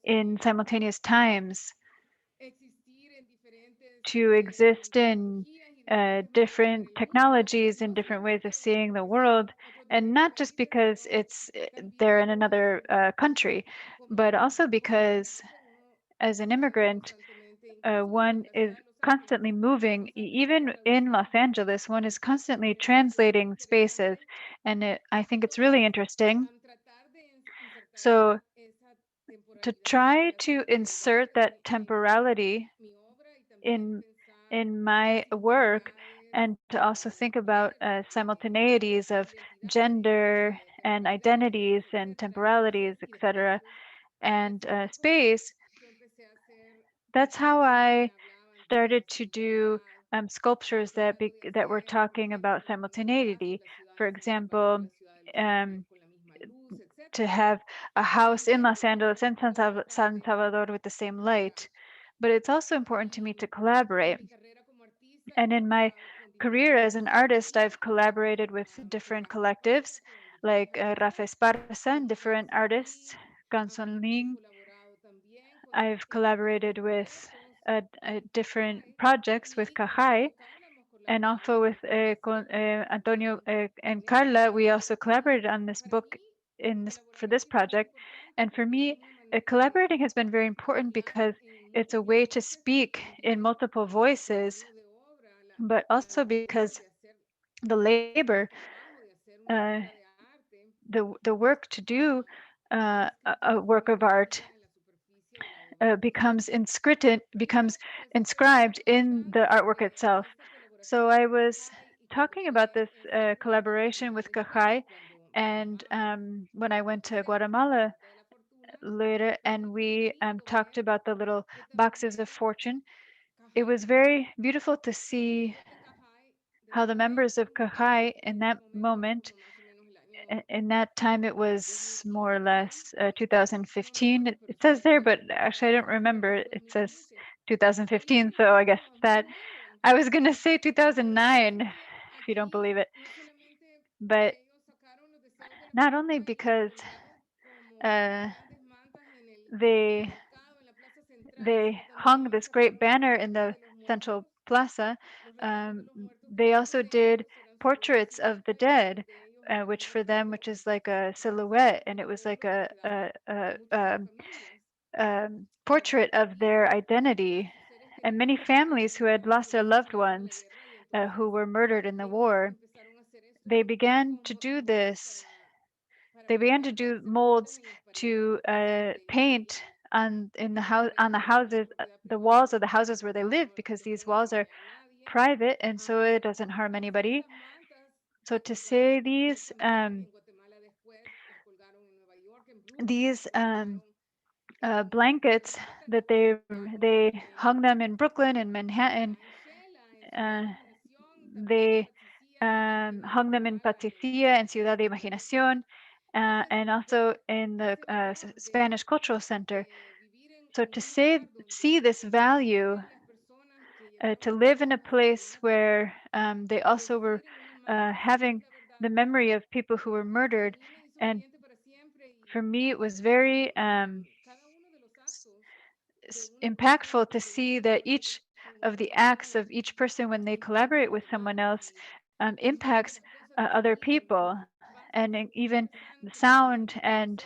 in simultaneous times, to exist in different technologies and different ways of seeing the world, and not just because they're in another country, but also because as an immigrant, one is constantly moving. Even in Los Angeles, one is constantly translating spaces, and I think it's really interesting. So to try to insert that temporality in my work, and to also think about simultaneities of gender and identities and temporalities, etc., and space, that's how I started to do sculptures that were talking about simultaneity. For example, to have a house in Los Angeles and San Salvador with the same light. But it's also important to me to collaborate. And in my career as an artist, I've collaborated with different collectives like Rafa Esparza and different artists, Ganson Ling. I've collaborated with different projects with Kaqjay, and also with Antonio and Carla. We also collaborated on this book for this project. And for me, collaborating has been very important because it's a way to speak in multiple voices, but also because the labor, the work to do a work of art becomes inscribed in the artwork itself. So I was talking about this collaboration with Kaqjay, and when I went to Guatemala later, and we talked about the little boxes of fortune, it was very beautiful to see how the members of Kaqjay in that moment, in that time, it was more or less 2015. It says there, but actually I don't remember. It says 2015, so I guess that. I was going to say 2009, if you don't believe it. But not only because they hung this great banner in the central plaza, they also did portraits of the dead, which for them, which is like a silhouette, and it was like a portrait of their identity. And many families who had lost their loved ones, who were murdered in the war, they began to do this they began to do molds to paint on the houses, the walls of the houses where they live, because these walls are private and so it doesn't harm anybody. So to say these blankets that they hung them in Brooklyn and Manhattan, they hung them in Patzicía and Ciudad de Imaginación, and also in the Spanish Cultural Center. So to see this value, to live in a place where they also were having the memory of people who were murdered, and for me it was very impactful to see that each of the acts of each person when they collaborate with someone else impacts other people, and even the sound and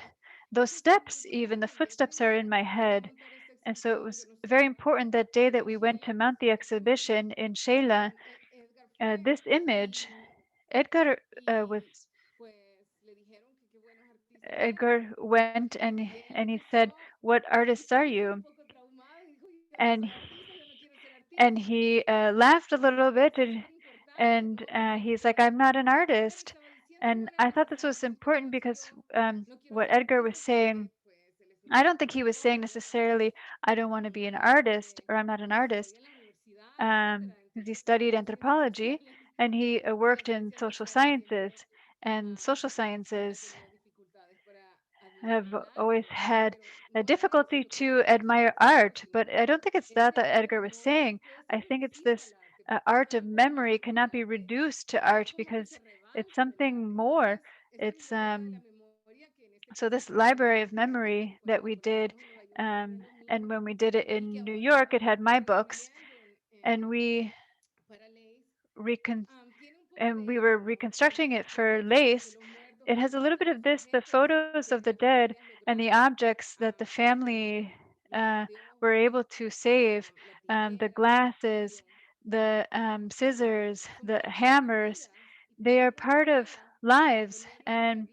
those steps, even the footsteps are in my head. And so it was very important that day that we went to mount the exhibition in Sheila. This image, Edgar went and he said, "What artists are you?" And he laughed a little bit, and he's like, "I'm not an artist." And I thought this was important because what Edgar was saying, I don't think he was saying necessarily, I don't want to be an artist or I'm not an artist, because he studied anthropology and he worked in social sciences, and social sciences have always had a difficulty to admire art. But I don't think it's that Edgar was saying. I think it's this art of memory cannot be reduced to art because it's something more. It's so this library of memory that we did, and when we did it in New York, it had my books, and we were reconstructing it for Lace. It has a little bit of this, the photos of the dead and the objects that the family were able to save, the glasses, the scissors, the hammers. They are part of lives, and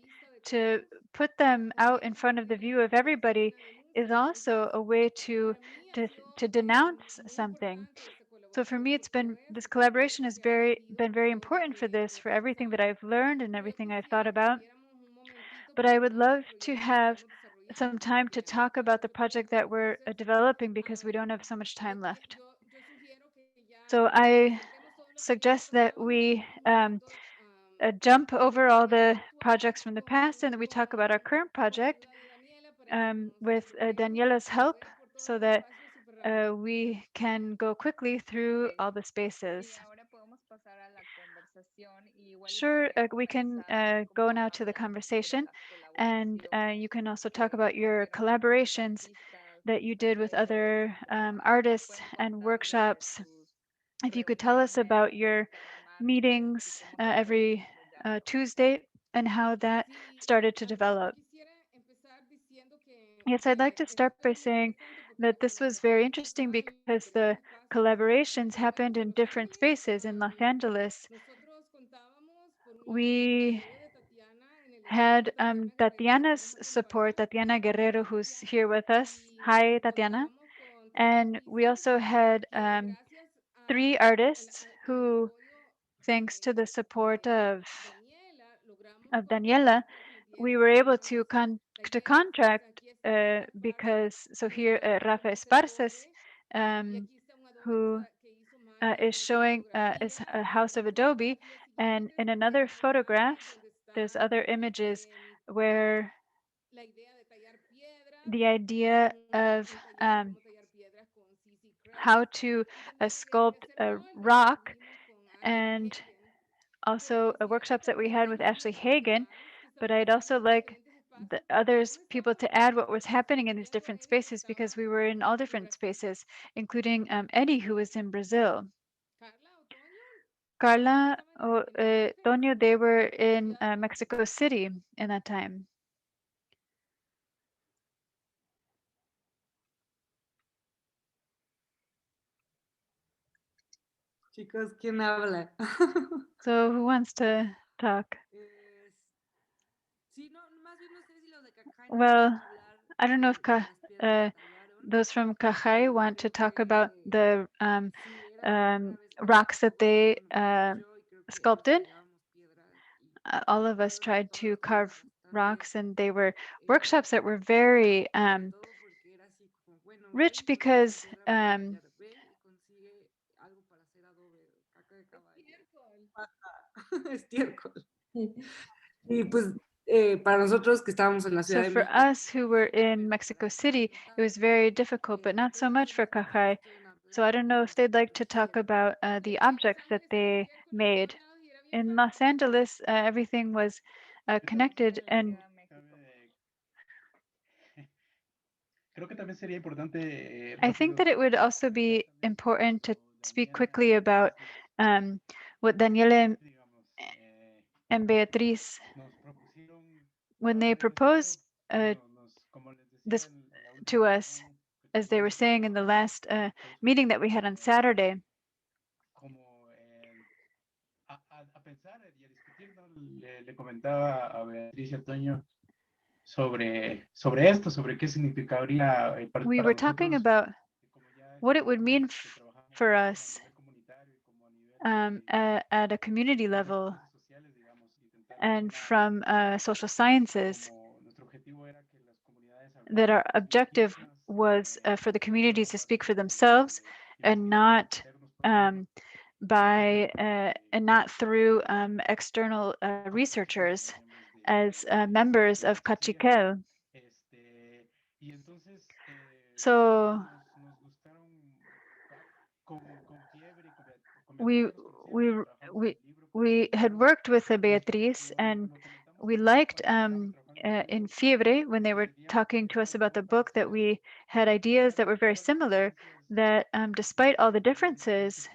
to put them out in front of the view of everybody is also a way to denounce something. So for me, it's been, this collaboration has been very important for this, for everything that I've learned and everything I've thought about. But I would love to have some time to talk about the project that we're developing, because we don't have so much time left. So I suggest that we jump over all the projects from the past and that we talk about our current project with Daniela's help, so that we can go quickly through all the spaces. Sure, we can go now to the conversation, and you can also talk about your collaborations that you did with other artists and workshops. If you could tell us about your meetings every Tuesday and how that started to develop. Yes, I'd like to start by saying that this was very interesting because the collaborations happened in different spaces in Los Angeles. We had Tatiana's support, Tatiana Guerrero, who's here with us. Hi, Tatiana. And we also had 3 artists who, thanks to the support of Daniela, we were able to contract because, so here Rafa Esparces, who is showing is a house of adobe, and in another photograph there's other images where the idea of how to sculpt a rock, and also workshops that we had with Ashley Hagen. But I'd also like the people to add what was happening in these different spaces, because we were in all different spaces, including Eddie, who was in Brazil. Carla or Toño, they were in Mexico City in that time. Chicos, ¿quién habla? So who wants to talk? Sí, no, más bien no sé si los de Kaqjay nos Well, pueden hablar I don't know if de las piedras que tallaron, those from Kaqjay want to talk about the sí, era la primera vez que rocks that they me pregunté yo y creo que sculpted. tallábamos piedras y All of la us verdad tried todos to los días carve bastante, rocks, and they were workshops that were very sobre todo porque era así como, bueno, ve rich y consigue una because piedra para tallar, ve y consigue algo para hacer adobe, caca de caballo, estiércol. Y pues para nosotros que estábamos en la Ciudad so de for México, us who were in Mexico City, it was very difficult, but not so much for Kaqjay. So I don't know if they'd like to talk about the objects that they made. In Los Angeles, everything was connected, and Creo que también sería importante I think that it would also be important to speak quickly about what Daniela and Beatriz, when they proposed this to us, as they were saying in the last meeting that we had on Saturday. A pensar y a discutir, ¿no? Le comentaba a Beatriz y a Toño sobre esto, sobre qué significaría We were talking about what it would mean for us at a community level and from social sciences, that our objective was for the communities to speak for themselves and not and not through external researchers as members of Kaqchikel. So we had worked with Beatriz, and we liked in FIEBRE, when they were talking to us about the book, that we had ideas that were very similar, that despite all the differences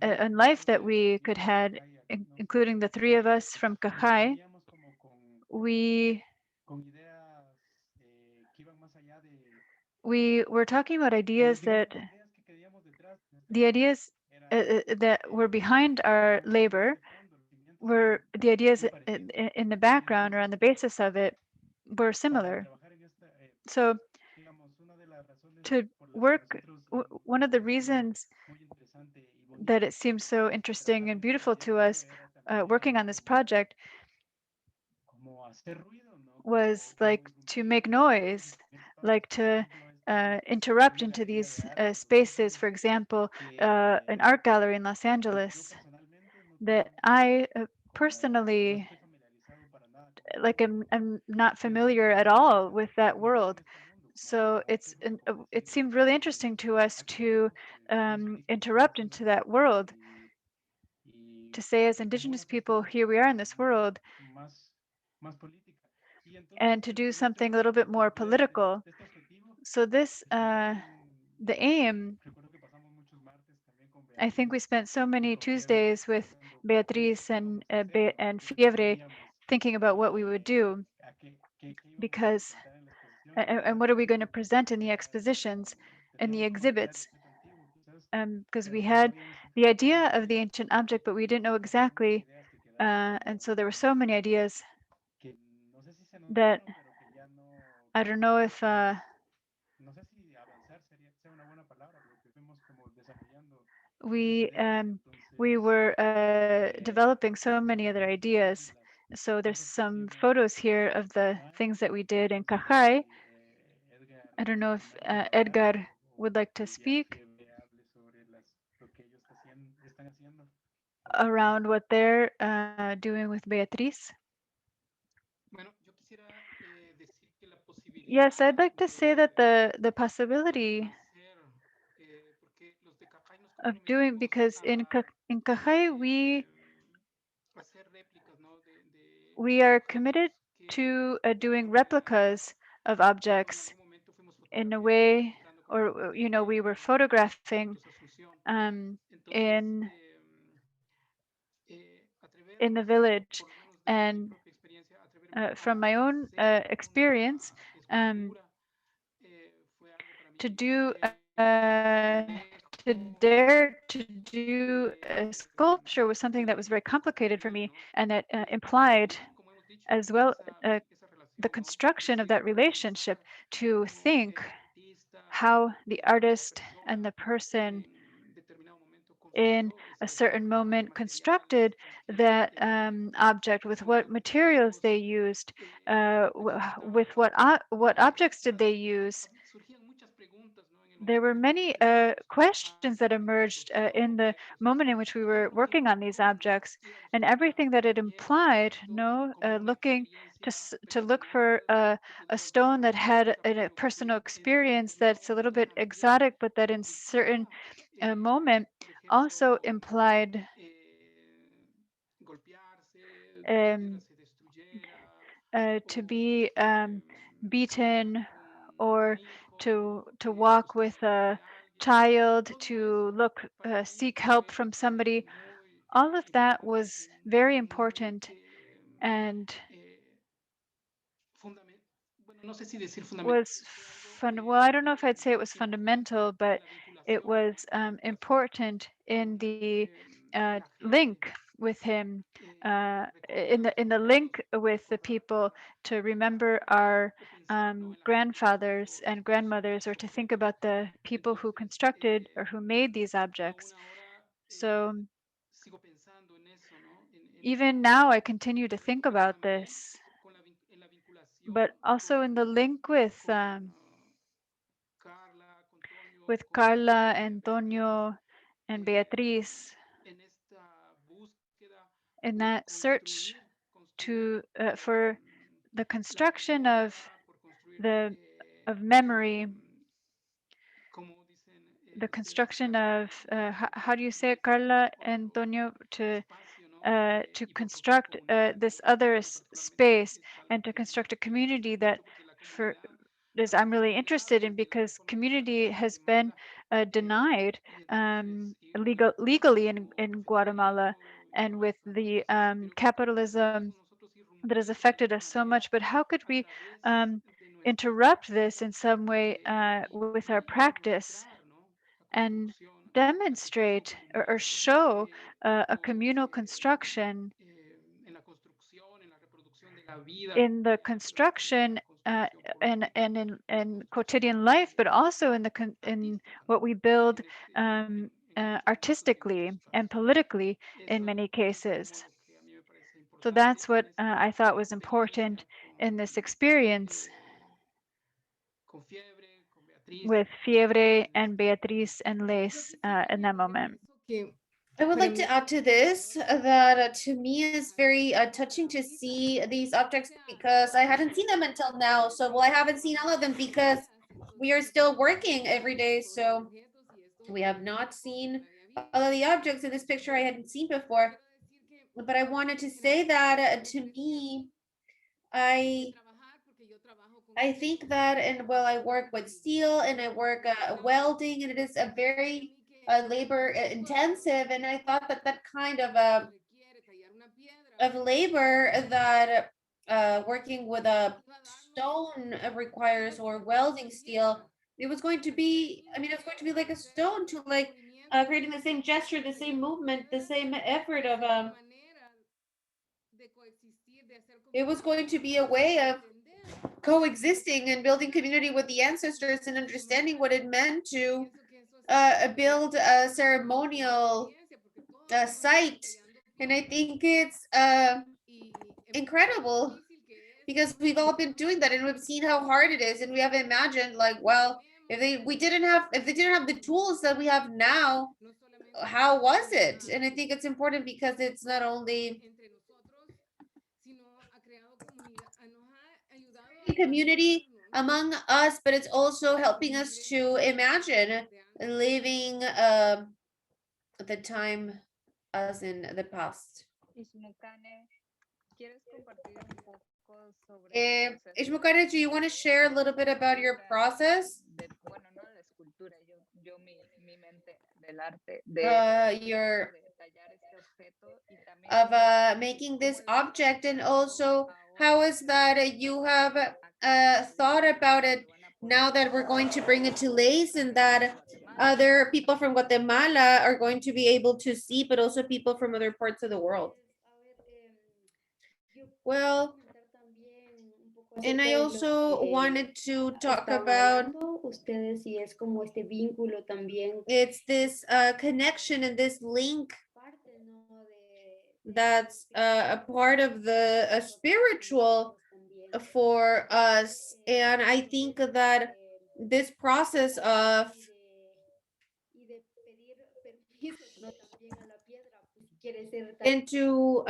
in life that we could have, including the three of us from Kaqjay, we were talking about ideas that that were behind our labor were the ideas in the background or on the basis of it were similar. So to work, one of the reasons that it seems so interesting and beautiful to us working on this project was like to make noise, like to interrupt into these spaces. For example, an art gallery in Los Angeles that I personally, like, I'm not familiar at all with that world. So it seemed really interesting to us to interrupt into that world, to say, as Indigenous people, here we are in this world, and to do something a little bit more political. So this, the aim, I think we spent so many Tuesdays with Beatriz and FIEBRE thinking about what we would do, because, and what are we going to present in the expositions and the exhibits, because we had the idea of the ancient object, but we didn't know exactly, and so there were so many ideas that I don't know if we were developing so many other ideas. So there's some photos here of the things that we did in Kaqjay. I don't know if Edgar would like to speak around what they're doing with Beatriz. Yes, I'd like to say that the possibility of doing, because in Kaqjay we are committed to doing replicas of objects in a way, or we were photographing in the village, and from my own experience, to dare to do a sculpture was something that was very complicated for me, and that implied as well the construction of that relationship, to think how the artist and the person in a certain moment constructed that object, with what materials they used, with what objects did they use. There were many questions that emerged in the moment in which we were working on these objects, and everything that it implied, looking to look for a stone that had a personal experience that's a little bit exotic, but that in certain moment also implied to be beaten, or to walk with a child, to look seek help from somebody. All of that was very important and was fun. Well, I don't know if I'd say it was fundamental, but it was important in the link with him, in the link with the people, to remember our grandfathers and grandmothers, or to think about the people who constructed or who made these objects. So even now I continue to think about this, but also in the link with Carla, Antonio, and Beatriz, in that search to for the construction of memory, the construction of how do you say it, Carla, Antonio, to construct this other space, and to construct a community that for this I'm really interested in, because community has been denied legally in Guatemala, and with the capitalism that has affected us so much. But how could we interrupt this in some way with our practice, and demonstrate or show a communal construction in the construction and in quotidian life, but also in what we build artistically and politically in many cases. So that's what I thought was important in this experience with FIEBRE and Beatriz and Leis in that moment. I would like to add to this that to me is very touching to see these objects, because I hadn't seen them until now. So, well, I haven't seen all of them because we are still working every day. So we have not seen all of the objects in this picture I hadn't seen before. But I wanted to say that to me, I think that, and well, I work with steel and I work welding, and it is a very labor intensive. And I thought that that kind of labor that working with a stone requires, or welding steel, it was going to be, I mean, it's going to be like a stone, to like creating the same gesture, the same movement, the same effort of it was going to be a way of coexisting and building community with the ancestors, and understanding what it meant to build a ceremonial site. And I think it's incredible, because we've all been doing that, and we've seen how hard it is, and we have imagined, like, well, if they didn't have the tools that we have now, how was it? And I think it's important, because it's not only community among us, but it's also helping us to imagine living the time as in the past. Ishmukane, do you want to share a little bit about your process? Your of making this object, and also how is that you have thought about it now that we're going to bring it to Leis, and that other people from Guatemala are going to be able to see, but also people from other parts of the world. Well, And I also wanted to talk about ustedes y es como este vínculo también it's this connection and this link that's a part of the spiritual for us. And I think that this process of into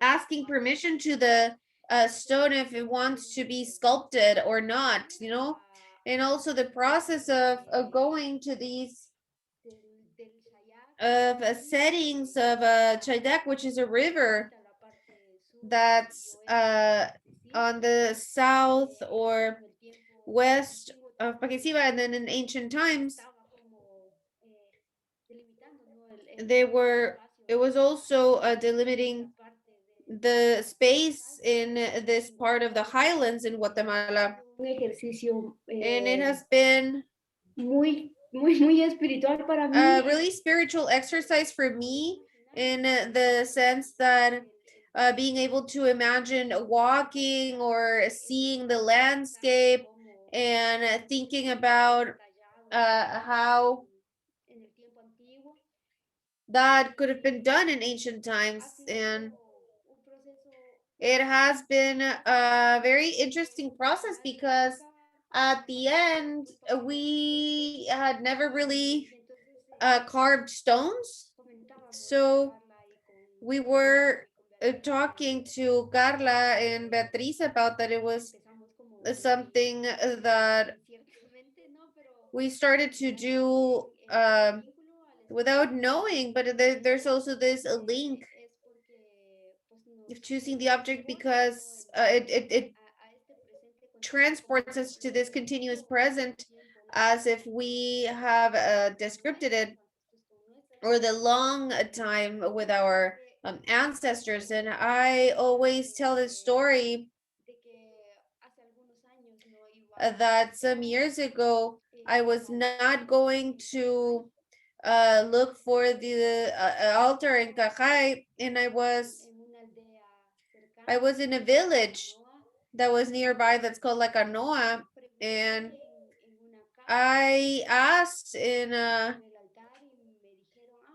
asking permission to the stone if it wants to be sculpted or not, you know, and also the process of going to these settings of Chaydak, which is a river that's on the south or west of Patzicía, and then in ancient times it was also delimiting the space in this part of the highlands in Guatemala. And it has been muy espiritual para mí. A really spiritual exercise for me, in the sense that being able to imagine walking or seeing the landscape and thinking about how that could have been done in ancient times. And it has been a very interesting process because at the end we had never really carved stones. So we were talking to Carla and Beatriz about that. It was something that we started to do without knowing, but there's also this link of choosing the object because it transports us to this continuous present, as if we have descripted it, or the long time with our ancestors. And I always tell this story that some years ago I was not going to look for the altar in Kaqjay, and I was in a village that was nearby that's called La Canoa, and I asked in a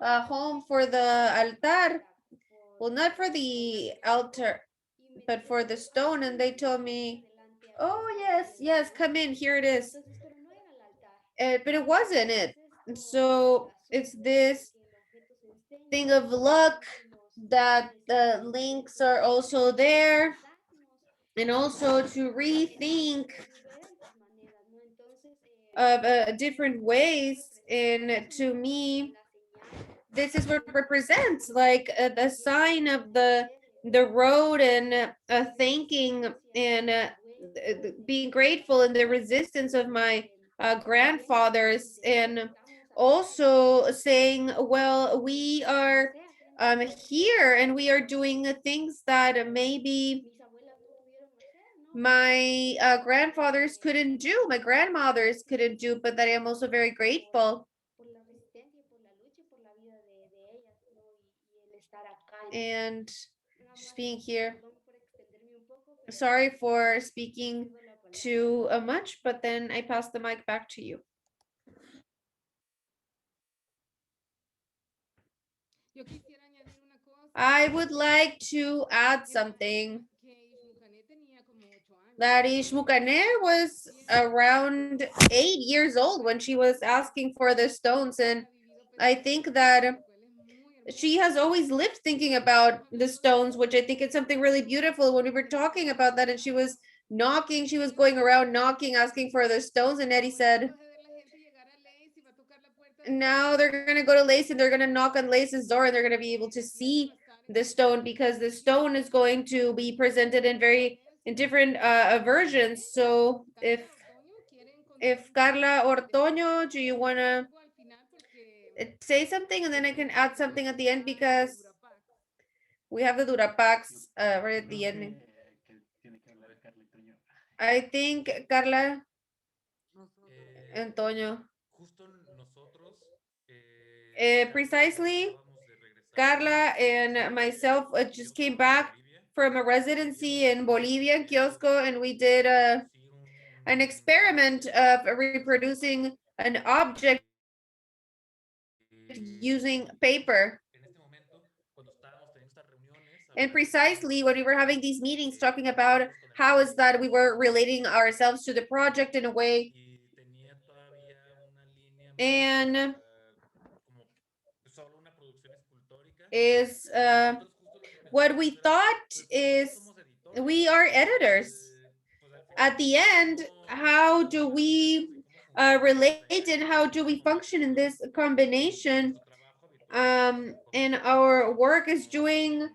home for the altar, well, not for the altar, but for the stone, and they told me, oh yes, come in, here it is. But it wasn't it. So it's this thing of luck that the links are also there, and also to rethink of different ways. And to me, this is what represents like the sign of the road, and thanking and being grateful, and the resistance of my grandfathers, and also saying, well, we are here and we are doing things that maybe my grandfathers couldn't do, my grandmothers couldn't do, but that I'm also very grateful. And just being here. Sorry for speaking too much, but then I pass the mic back to you. I would like to add something. That Ishmukane was around 8 years old when she was asking for the stones, and I think that she has always lived thinking about the stones, which I think is something really beautiful. When we were talking about that and she was knocking, she was going around knocking, asking for the stones, and Eddie said, now they're gonna go to Lace and they're gonna knock on Lace's door and they're gonna be able to see the stone, because the stone is going to be presented in different versions. So if Carla Ortoño, do you wanna say something, and then I can add something at the end, because we have the Durapax right at the end. I think Carla Antonio. Precisely, Carla and myself just came back from a residency in Bolivia, in Kiosco, and we did an experiment of reproducing an object using paper. And precisely when we were having these meetings talking about how is that we were relating ourselves to the project in a way, and is what we thought is we are editors. At the end, how do we relate and how do we function in this combination? And our work is doing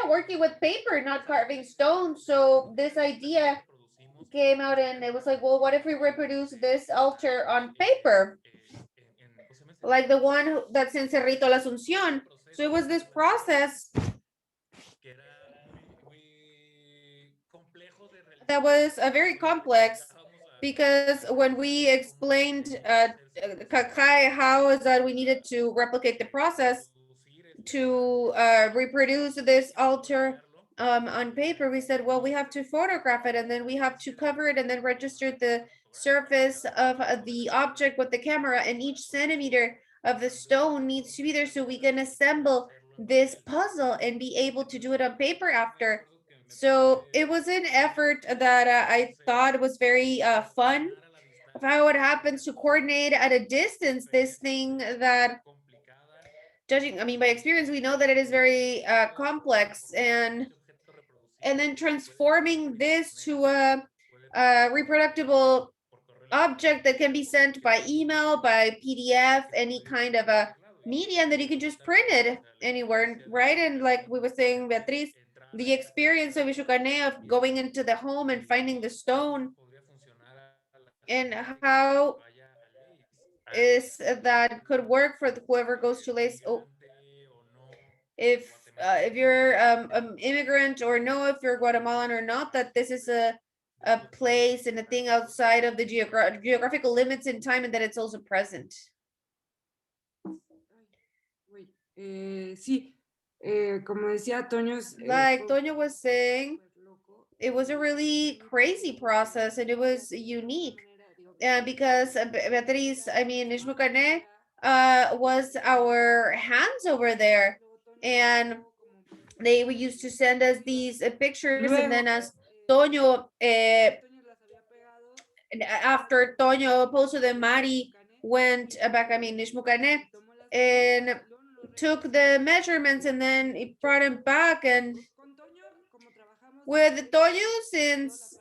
working with paper, not carving stone. So this idea came out and it was like, well, what if we reproduce this altar on paper? Like the one that's in Cerrito La Asunción. So it was this process that was very complex, because when we explained Kaqjay how is that we needed to replicate the process to reproduce this altar on paper, we said, well, we have to photograph it and then we have to cover it and then register the surface of the object with the camera, and each centimeter of the stone needs to be there so we can assemble this puzzle and be able to do it on paper after. So it was an effort that I thought was very fun of how it happens to coordinate at a distance this thing that, judging, I mean, by experience, we know that it is very complex, and then transforming this to a reproducible object that can be sent by email, by PDF, any kind of a medium that you can just print it anywhere, right? And like we were saying, Beatriz, the experience of Ishucane of going into the home and finding the stone, and how is that could work for whoever goes to Lace. Oh, if you're an immigrant or no, if you're Guatemalan or not, that this is a place and a thing outside of the geographical limits in time, and that it's also present. Sí, como decía Toño, like Toño was saying, it was a really crazy process and it was unique. Because Beatriz, I mean, Ishmucane was our hands over there, and they used to send us these pictures, and then as Toño, after Toño posted them, Mari went back, I mean, Ishmucane, and took the measurements and then it brought him back. And with Toño, since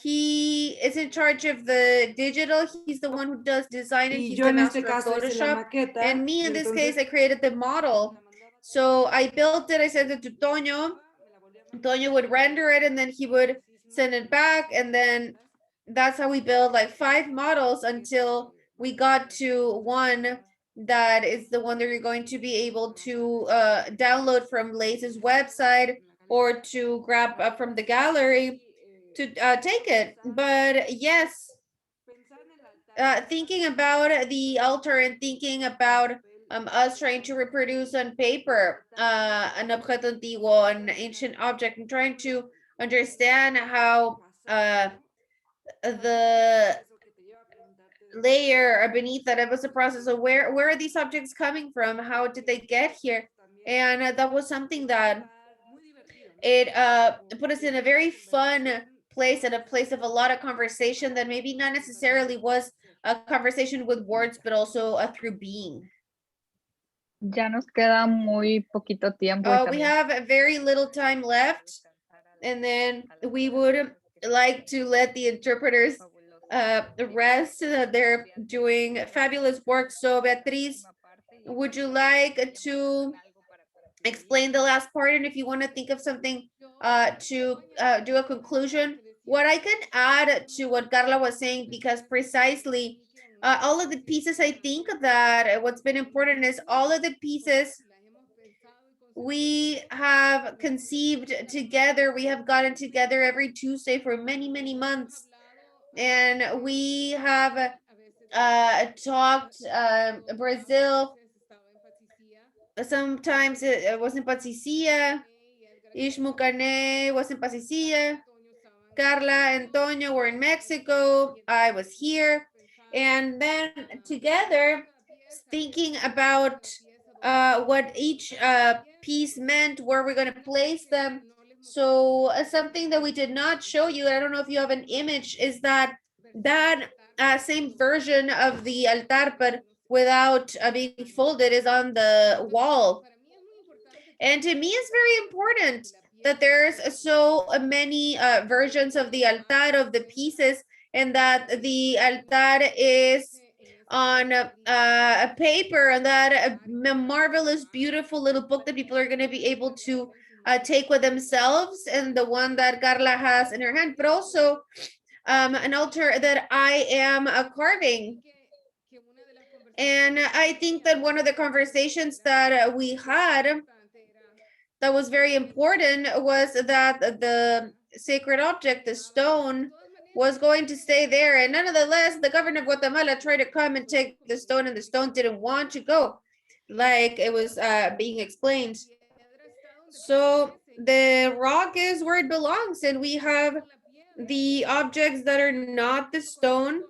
he is in charge of the digital, he's the one who does design, and he's the master of Photoshop. And me, in this case, I created the model. So I built it, I sent it to Toño. Toño would render it and then he would send it back. And then that's how we built like 5 models until we got to one that is the one that you're going to be able to download from Lace's website or to grab from the gallery to take it. But yes, thinking about the altar and thinking about us trying to reproduce on paper an objeto antiguo, an ancient object, and trying to understand how the layer beneath that, it was a process of where are these objects coming from, how did they get here. And that was something that it put us in a very fun place, and a place of a lot of conversation that maybe not necessarily was a conversation with words, but also through being. Ya nos queda muy poquito tiempo. We have very little time left, and then we would like to let the interpreters rest. They're doing fabulous work. So Beatriz, would you like to explain the last part? And if you want to think of something to do a conclusion, what I can add to what Carla was saying, because precisely all of the pieces, I think that what's been important is all of the pieces we have conceived together. We have gotten together every Tuesday for many, many months. And we have talked Brazil. sometimes it was in Patzicía. Ishmucane was in Patzicía. Carla, Antonio were in Mexico. I was here. And then together, thinking about what each piece meant, where we're going to place them. So something that we did not show you, I don't know if you have an image, is that same version of the altar, but without being folded, is on the wall. And to me, it's very important that there's so many versions of the altar, of the pieces, and that the altar is on a paper, and that a marvelous, beautiful little book that people are going to be able to take with themselves, and the one that Carla has in her hand, but also an altar that I am carving. And I think that one of the conversations that we had that was very important was that the sacred object, the stone, was going to stay there. And nonetheless, the governor of Guatemala tried to come and take the stone, and the stone didn't want to go, like it was being explained. So the rock is where it belongs, and we have the objects that are not the stone,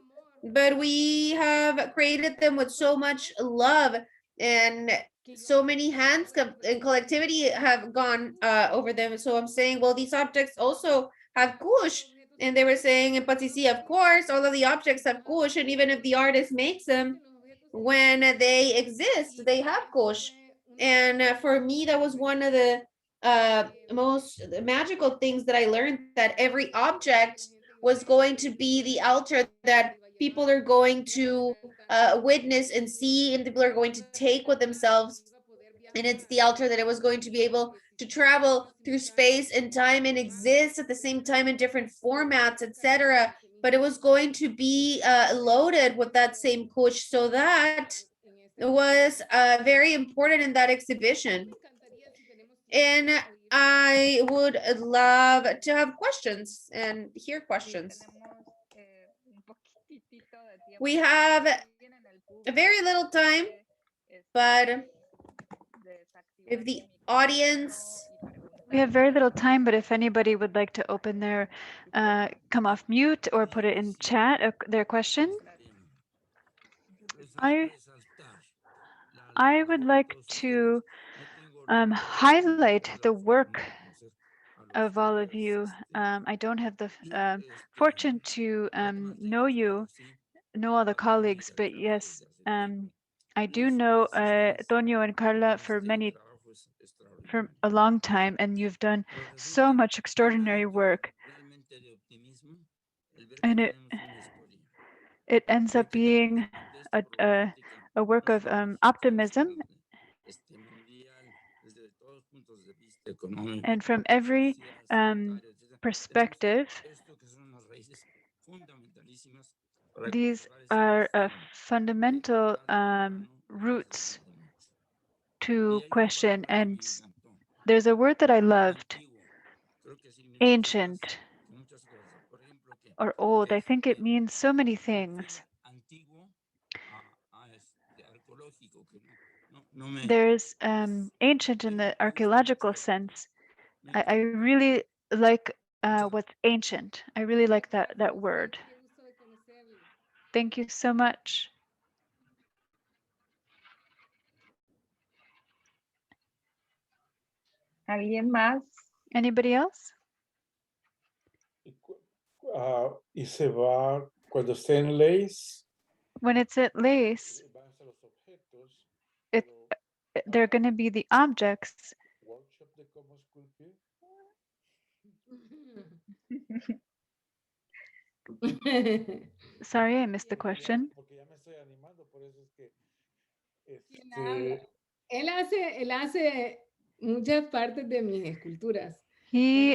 but we have created them with so much love, and so many hands and collectivity have gone over them. So I'm saying, well, these objects also have kush. And they were saying in Patzicía, of course, all of the objects have kush, and even if the artist makes them, when they exist, they have kush. And for me, that was one of the most magical things that I learned, that every object was going to be the altar that people are going to witness and see, and people are going to take with themselves. And it's the altar that it was going to be able to travel through space and time and exist at the same time in different formats, etc. But it was going to be loaded with that same kush. So that was very important in that exhibition. And I would love to have questions and hear questions. We have a very little time, but if the audience... We have very little time, but if anybody would like to open their, come off mute or put it in chat, their question. I would like to highlight the work of all of you. I don't have the fortune to know all the colleagues, but yes, I do know Tonio and Carla for a long time, and you've done so much extraordinary work. And it ends up being a work of optimism. And from every perspective, these are fundamental roots to question. And there's a word that I loved, ancient or old. I think it means so many things. There's ancient in the archaeological sense. I really like what's ancient. I really like that word. Thank you so much. ¿Alguien más? Anybody else? Y se va cuando esté en lace. When it's at lace, they're going to be the objects. Sorry, I missed the question. Él hace muchas partes de mis esculturas. He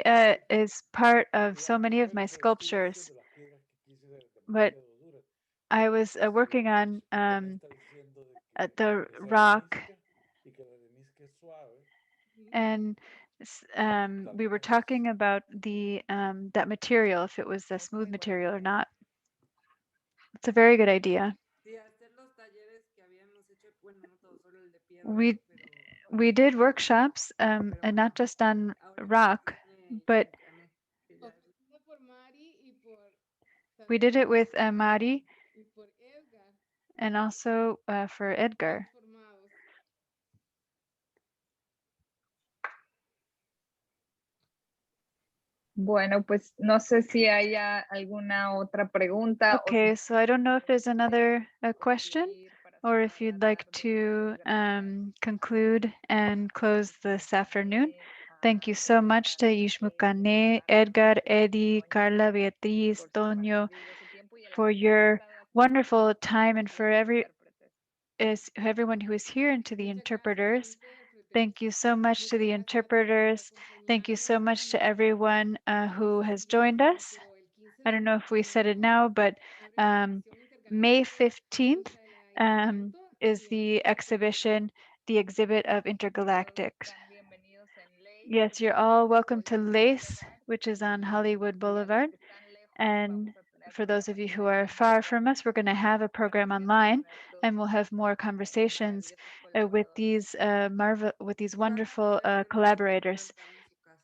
is part of so many of my sculptures, but I was working on the rock, and we were talking about the that material, if it was a smooth material or not. It's a very good idea. we did workshops, and not just on rock, but we did it with Mari and also for Edgar. Bueno, pues no sé si haya alguna otra pregunta. Okay, so I don't know if there's another question or if you'd like to conclude and close this afternoon. Thank you so much to Ishmukane, Edgar, Eddie, Carla, Beatriz, Toño, for your wonderful time, and for everyone who is here, and to the interpreters. Thank you so much to the interpreters. Thank you so much to everyone who has joined us. I don't know if we said it now, but May 15th is the exhibition, the exhibit of Intergalactix. Yes, you're all welcome to Lace, which is on Hollywood Boulevard. And for those of you who are far from us, we're going to have a program online, and we'll have more conversations with these wonderful collaborators.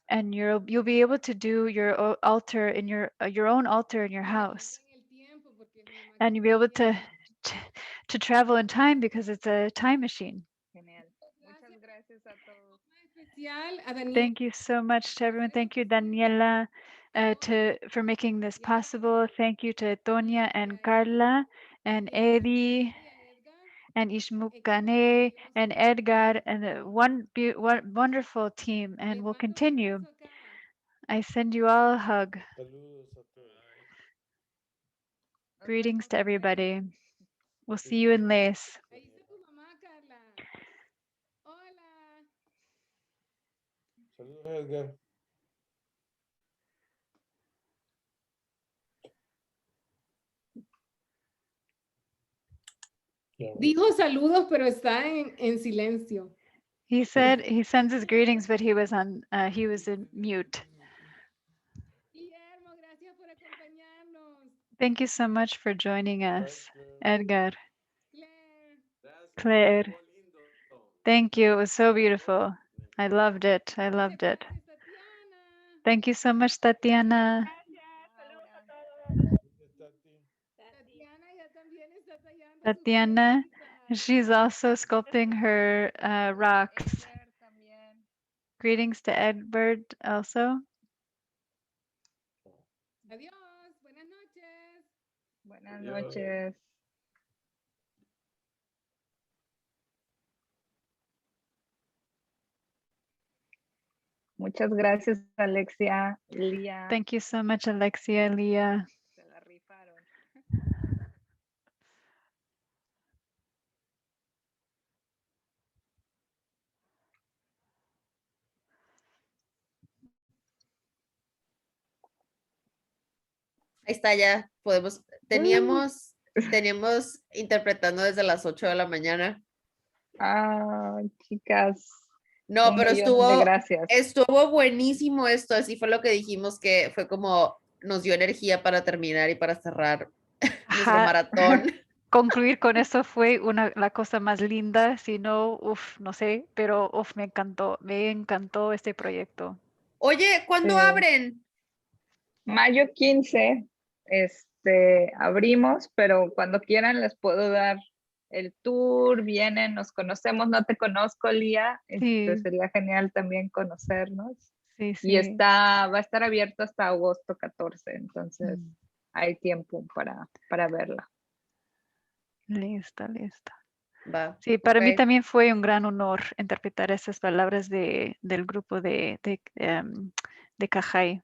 And you'll be able to do your altar in your own altar in your house, and you'll be able to travel in time because it's a time machine. Thank you so much to everyone. Thank you, Daniela, for making this possible. Thank you to Toña and Carla and Eddie and Ishmukane and Edgar, and one wonderful team, and we'll continue. I send you all a hug. Greetings to everybody. We'll see you in Lace. Saludos, Edgar. Dijo saludos, pero está en silencio. He said he sends his greetings, but he was in mute. Thank you so much for joining us, Edgar. Claire. Thank you. It was so beautiful. I loved it. I loved it. Thank you so much, Tatiana. Tatiana, she's also sculpting her rocks. Greetings to Edward also. Adiós. Buenas noches. Buenas noches. Muchas gracias, Alexia, Lía. Thank you so much, Alexia, Leah. Se la rifaron. Ahí está, ya podemos. Teníamos interpretando desde las 8 de la mañana. Ah, chicas. No, pero Gracias. estuvo buenísimo esto. Así fue lo que dijimos, que fue como nos dio energía para terminar y para cerrar nuestro maratón. Concluir con eso fue la cosa más linda, si no, no sé, pero me encantó este proyecto. Oye, ¿cuándo abren? Mayo 15, abrimos, pero cuando quieran les puedo dar el tour, vienen, nos conocemos, no te conozco, Lía, Sí. Sería genial también conocernos. Sí, sí. Y va a estar abierto hasta agosto 14, entonces hay tiempo para verla. Listo. Va. Sí, para mí también fue un gran honor interpretar esas palabras del grupo de Kaqjay.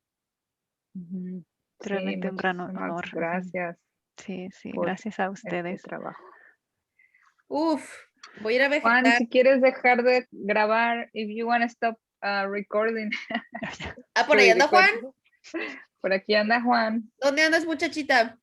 Realmente un gran honor. Gracias. Sí, gracias a ustedes. Este trabajo. Voy a ir a vegetar. Juan, si quieres dejar de grabar, if you want to stop recording. ¿Por ahí anda Juan? Por aquí anda Juan. ¿Dónde andas, muchachita?